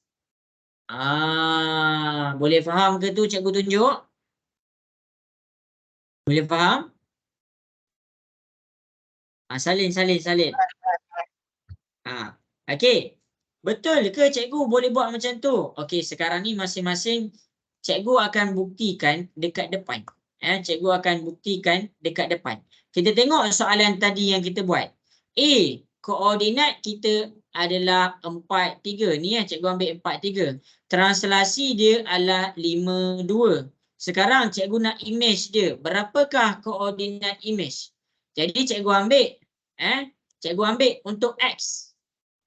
Boleh faham ke tu cikgu tunjuk? Boleh faham? Salin. Okey. Betul ke cikgu boleh buat macam tu? Okey, sekarang ni masing-masing cikgu akan buktikan dekat depan. Cikgu akan buktikan dekat depan. Kita tengok soalan tadi yang kita buat. A, koordinat kita adalah 4, 3. Ni cikgu ambil 4, 3. Translasi dia adalah 5, 2. Sekarang cikgu nak image dia. Berapakah koordinat image? Jadi cikgu ambil untuk X.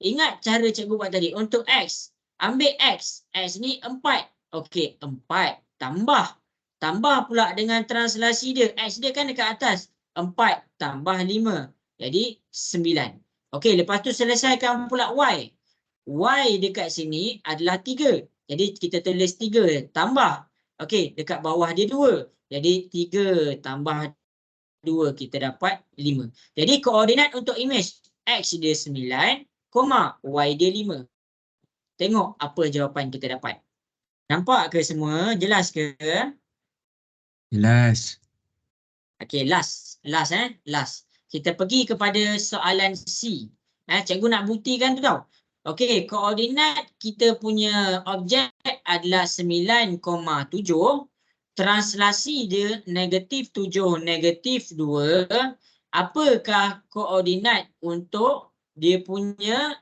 Ingat cara cikgu buat tadi. Untuk X. Ambil X. X ni 4. Okey, 4 tambah. Tambah pula dengan translasi dia. X dia kan dekat atas. 4 tambah 5. Jadi 9. Okey, lepas tu selesaikan pula Y. Y dekat sini adalah 3. Jadi kita tulis 3 tambah. Okey, dekat bawah dia 2. Jadi 3 tambah 2 kita dapat 5. Jadi koordinat untuk image X dia 9, Y dia 5. Tengok apa jawapan kita dapat. Nampak ke semua? Jelas ke? Jelas. Okey, last. Kita pergi kepada soalan C. Cikgu nak buktikan tu tau. Okey, koordinat kita punya objek adalah 9,7. Translasi dia -7, -2. Apakah koordinat untuk dia punya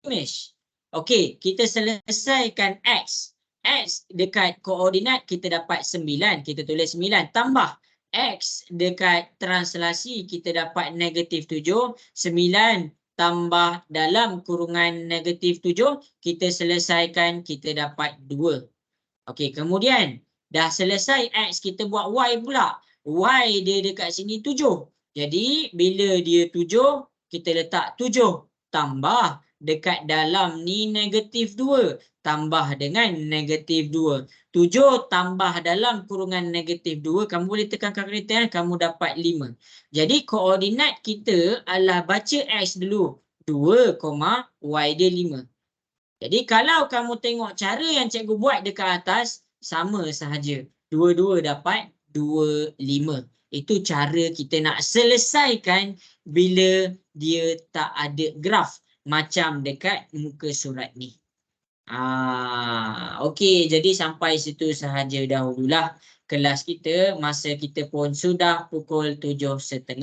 image? Okey, kita selesaikan X. X dekat koordinat kita dapat 9. Kita tulis 9 tambah. X dekat translasi kita dapat -7. 9 tambah dalam kurungan -7. Kita selesaikan, kita dapat 2. Okey, kemudian dah selesai X, kita buat Y pula. Y dia dekat sini 7. Jadi bila dia 7, kita letak 7 tambah dekat dalam ni -2 tambah dengan -2. 7 tambah dalam kurungan -2, kamu boleh tekan kalkulator, kamu dapat 5. Jadi koordinat kita adalah baca X dulu 2, Y dia 5. Jadi kalau kamu tengok cara yang cikgu buat dekat atas, sama sahaja. Dua-dua dapat 25. Itu cara kita nak selesaikan bila dia tak ada graf. Macam dekat muka surat ni. Okey, jadi sampai situ sahaja dahululah kelas kita. Masa kita pun sudah pukul 7.30.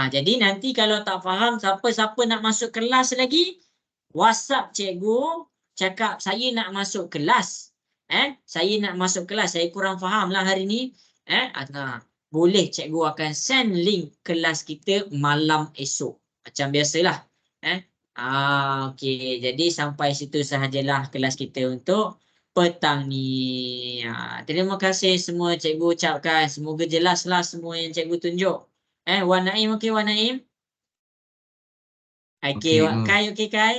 Jadi nanti kalau tak faham, siapa-siapa nak masuk kelas lagi, WhatsApp cikgu, cakap saya nak masuk kelas. Saya nak masuk kelas, saya kurang faham lah hari ni. Boleh cikgu akan send link kelas kita malam esok. Macam biasalah. Okey, jadi sampai situ sahajalah kelas kita untuk petang ni. Terima kasih semua cikgu ucapkan. Semoga jelaslah semua yang cikgu tunjuk. Wan Naim, okey Wan Naim? Okey, Okey, Kai, okey Kai?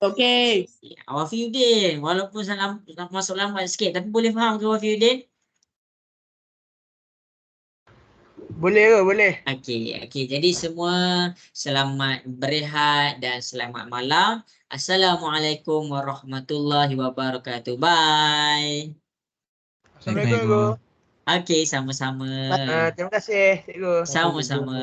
Okey. Wafiuddin, walaupun masuk lambat sikit, tapi boleh faham ke Wafiuddin? Boleh ke? Boleh. Okey. Jadi semua selamat berehat dan selamat malam. Assalamualaikum warahmatullahi wabarakatuh. Bye. Assalamualaikum cikgu. Okey, sama-sama. Terima kasih cikgu. Sama-sama.